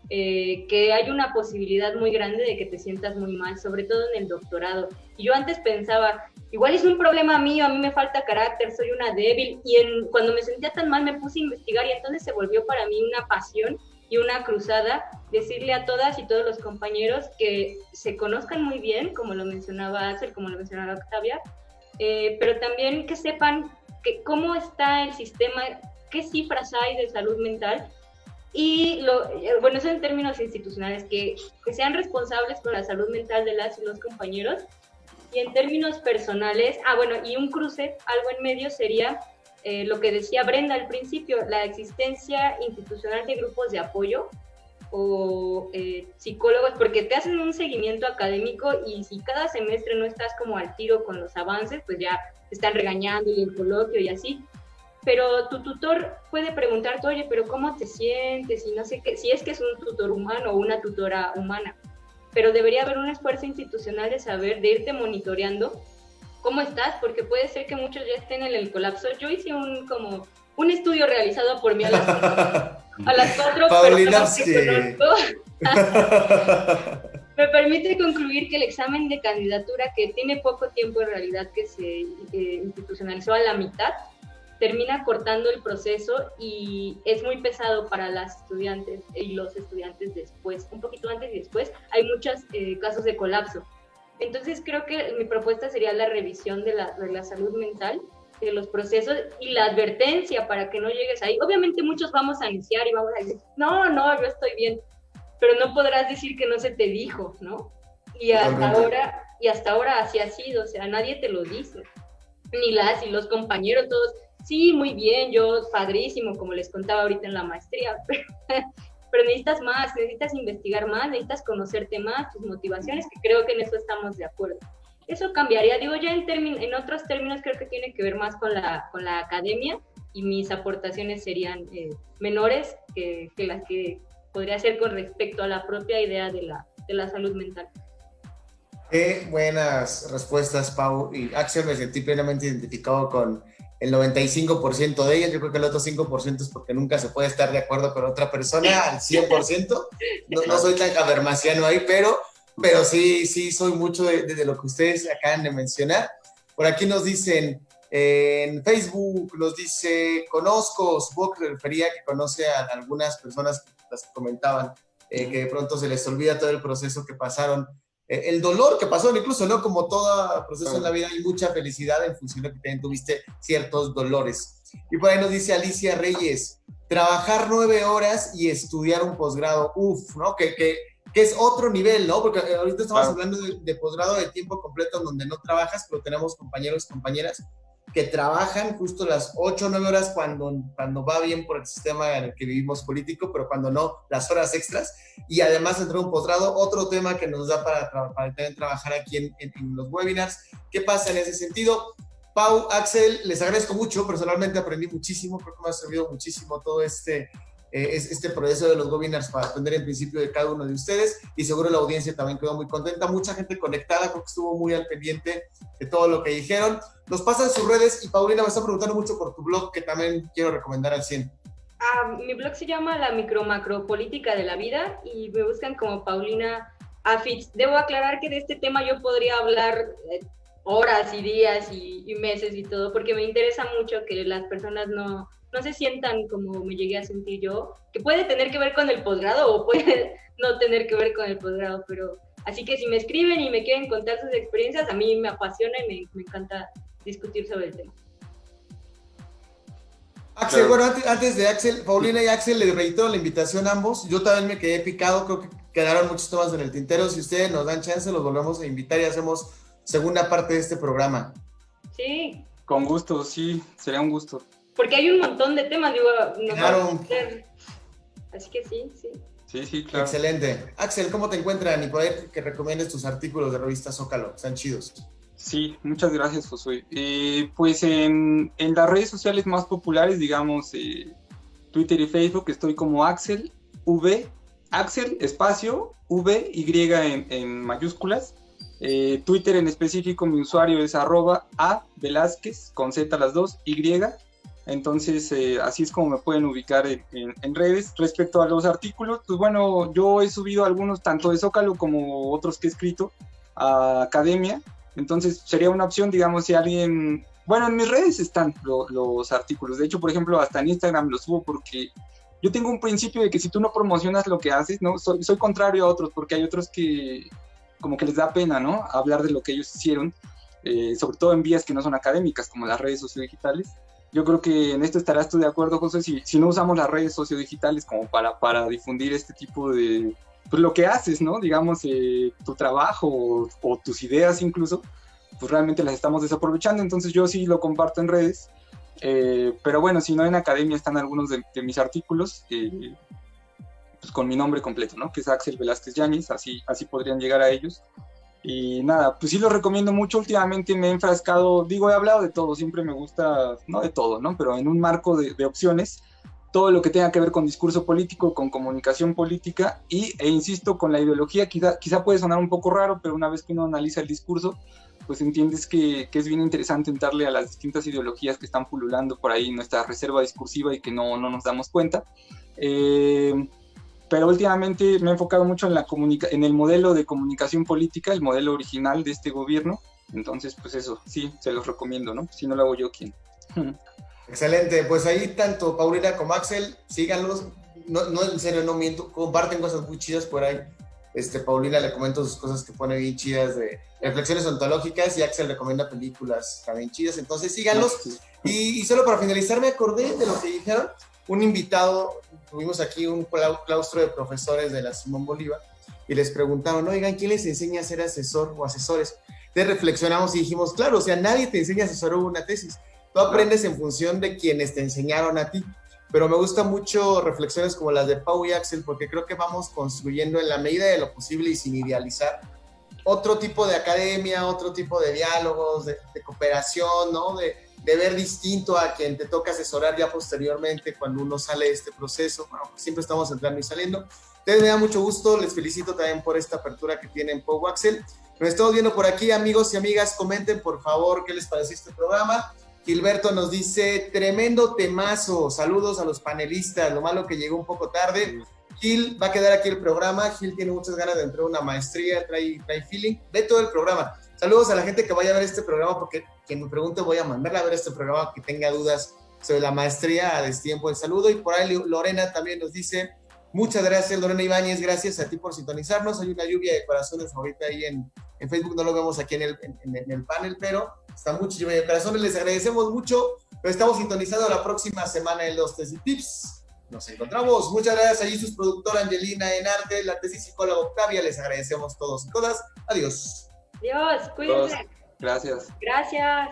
que hay una posibilidad muy grande de que te sientas muy mal, sobre todo en el doctorado. Y yo antes pensaba, igual es un problema mío, a mí me falta carácter, soy una débil, y cuando me sentía tan mal me puse a investigar y entonces se volvió para mí una pasión y una cruzada, decirle a todas y todos los compañeros que se conozcan muy bien, como lo mencionaba Axel, como lo mencionaba Octavia, pero también que sepan cómo está el sistema, qué cifras hay de salud mental, y bueno, eso en términos institucionales, que sean responsables con la salud mental de las y los compañeros, y en términos personales, bueno, y un cruce, algo en medio sería lo que decía Brenda al principio, la existencia institucional de grupos de apoyo o psicólogos, porque te hacen un seguimiento académico y si cada semestre no estás como al tiro con los avances, pues ya te están regañando y el coloquio y así. Pero tu tutor puede preguntarte, oye, pero ¿cómo te sientes? Y no sé qué, si es que es un tutor humano o una tutora humana. Pero debería haber un esfuerzo institucional de saber, de irte monitoreando cómo estás, porque puede ser que muchos ya estén en el colapso. Yo hice un estudio realizado por mí a las 4 personas que conozco. Me permite concluir que el examen de candidatura, que tiene poco tiempo en realidad que se institucionalizó a la mitad, termina cortando el proceso y es muy pesado para las estudiantes y los estudiantes después, un poquito antes y después, hay muchos casos de colapso. Entonces creo que mi propuesta sería la revisión de la salud mental, de los procesos y la advertencia para que no llegues ahí. Obviamente muchos vamos a iniciar y vamos a decir, no, yo estoy bien, pero no podrás decir que no se te dijo, ¿no? Y hasta ahora así ha sido, o sea, nadie te lo dice, ni y los compañeros todos, sí, muy bien, yo padrísimo, como les contaba ahorita en la maestría, pero necesitas más, necesitas investigar más, necesitas conocerte más, tus motivaciones, que creo que en eso estamos de acuerdo. Eso cambiaría, digo, ya en otros términos creo que tiene que ver más con la academia y mis aportaciones serían menores que las que podría hacer con respecto a la propia idea de la salud mental. Qué buenas respuestas, Pau. Y Axel, me sentí plenamente identificado con el 95% de ellas. Yo creo que el otro 5% es porque nunca se puede estar de acuerdo con otra persona al 100%. No soy tan habermasiano ahí, pero sí soy mucho de lo que ustedes acaban de mencionar. Por aquí nos dicen en Facebook, nos dice, supongo que se refería que conoce a algunas personas, las que comentaban, que de pronto se les olvida todo el proceso que pasaron, el dolor que pasó, incluso, ¿no? Como todo proceso en la vida, hay mucha felicidad en función de que también tuviste ciertos dolores. Y por ahí nos dice Alicia Reyes, trabajar 9 horas y estudiar un posgrado, ¿no? Que es otro nivel, ¿no? Porque ahorita estamos hablando de posgrado de tiempo completo, donde no trabajas, pero tenemos compañeros y compañeras que trabajan justo las 8 o 9 horas cuando va bien por el sistema en el que vivimos político, pero cuando no, las horas extras. Y además entrar un posgrado, otro tema que nos da para también trabajar aquí en los webinars. ¿Qué pasa en ese sentido? Pau, Axel, les agradezco mucho. Personalmente aprendí muchísimo, creo que me ha servido muchísimo todo este proceso de los webinars para aprender en principio de cada uno de ustedes, y seguro la audiencia también quedó muy contenta, mucha gente conectada, creo que estuvo muy al pendiente de todo lo que dijeron. Nos pasan sus redes y Paulina me está preguntando mucho por tu blog, que también quiero recomendar al 100. Mi blog se llama La Macropolítica de la Vida y me buscan como Paulina Afitz. Debo aclarar que de este tema yo podría hablar horas y días y meses y todo, porque me interesa mucho que las personas no se sientan como me llegué a sentir yo, que puede tener que ver con el posgrado o puede no tener que ver con el posgrado, pero así que si me escriben y me quieren contar sus experiencias, a mí me apasiona y me encanta discutir sobre el tema. Axel, bueno, antes de Axel, Paulina y Axel, les reitero la invitación a ambos. Yo también me quedé picado, creo que quedaron muchos temas en el tintero. Si ustedes nos dan chance, los volvemos a invitar y hacemos segunda parte de este programa. Sí. Con gusto, sí, sería un gusto. Porque hay un montón de temas, digo, claro. Así que sí. Sí, claro. Excelente. Axel, ¿cómo te encuentran? Y por ahí que recomiendes tus artículos de revista Zócalo, están chidos. Sí, muchas gracias, Josué. Pues en las redes sociales más populares, digamos, Twitter y Facebook, estoy como Axel V, Axel, espacio, V, Y en mayúsculas. Twitter en específico, mi usuario es @A Velázquez, con Z las dos, Y. Entonces, así es como me pueden ubicar en redes. Respecto a los artículos, pues bueno, yo he subido algunos, tanto de Zócalo como otros que he escrito, a Academia. Entonces, sería una opción, digamos, si alguien... Bueno, en mis redes están los artículos. De hecho, por ejemplo, hasta en Instagram los subo porque yo tengo un principio de que si tú no promocionas lo que haces, ¿no? Soy contrario a otros, porque hay otros que como que les da pena, ¿no? Hablar de lo que ellos hicieron, sobre todo en vías que no son académicas, como las redes sociodigitales. Yo creo que en esto estarás tú de acuerdo, José, si no usamos las redes sociodigitales como para difundir este tipo de, pues lo que haces, ¿no? Digamos, tu trabajo o tus ideas incluso, pues realmente las estamos desaprovechando. Entonces yo sí lo comparto en redes, pero bueno, si no, en Academia están algunos de mis artículos, pues con mi nombre completo, ¿no? Que es Axel Velázquez Yáñez, así podrían llegar a ellos. Y nada, pues sí los recomiendo mucho. Últimamente me he enfrascado, digo, he hablado de todo, siempre me gusta, no de todo, ¿no? Pero en un marco de opciones, todo lo que tenga que ver con discurso político, con comunicación política e insisto, con la ideología. Quizá puede sonar un poco raro, pero una vez que uno analiza el discurso, pues entiendes que es bien interesante entrarle a las distintas ideologías que están pululando por ahí en nuestra reserva discursiva y que no nos damos cuenta. Pero últimamente me he enfocado mucho en el modelo de comunicación política, el modelo original de este gobierno. Entonces, pues eso, sí, se los recomiendo, ¿no? Si no lo hago yo, ¿quién? Excelente, pues ahí tanto Paulina como Axel, síganlos, no en serio, no miento, comparten cosas muy chidas por ahí. Paulina le comento sus cosas que pone bien chidas de reflexiones ontológicas y Axel recomienda películas también chidas, entonces síganlos. Sí. Y solo para finalizar, me acordé de lo que dijeron, un invitado, tuvimos aquí un claustro de profesores de la Simón Bolívar y les preguntaron, oigan, ¿quién les enseña a ser asesor o asesores? Entonces reflexionamos y dijimos, claro, o sea, nadie te enseña a asesorar una tesis, tú aprendes en función de quienes te enseñaron a ti, pero me gustan mucho reflexiones como las de Pau y Axel, porque creo que vamos construyendo en la medida de lo posible y sin idealizar otro tipo de academia, otro tipo de diálogos, de cooperación, ¿no? De ver distinto a quien te toca asesorar ya posteriormente cuando uno sale de este proceso. Bueno, pues siempre estamos entrando y saliendo. Entonces me da mucho gusto, les felicito también por esta apertura que tienen Pau y Axel. Nos estamos viendo por aquí, amigos y amigas, comenten por favor qué les pareció este programa. Gilberto nos dice, tremendo temazo, saludos a los panelistas, lo malo que llegó un poco tarde. Gil, va a quedar aquí el programa, Gil tiene muchas ganas de entrar a una maestría, trae feeling, ve todo el programa. Saludos a la gente que vaya a ver este programa, porque quien me pregunte voy a mandarla a ver este programa, que tenga dudas sobre la maestría a destiempo. El saludo, y por ahí Lorena también nos dice, muchas gracias Lorena Ibáñez, gracias a ti por sintonizarnos. Hay una lluvia de corazones ahorita ahí en Facebook, no lo vemos aquí en el panel, pero está mucho lluvia de corazones, les agradecemos mucho, pero estamos sintonizando la próxima semana en los Tesis Tips. Nos encontramos, muchas gracias allí sus productora Angelina en arte, la tesis psicóloga Octavia, les agradecemos todos y todas, adiós. Adiós, cuídense. Gracias. Gracias.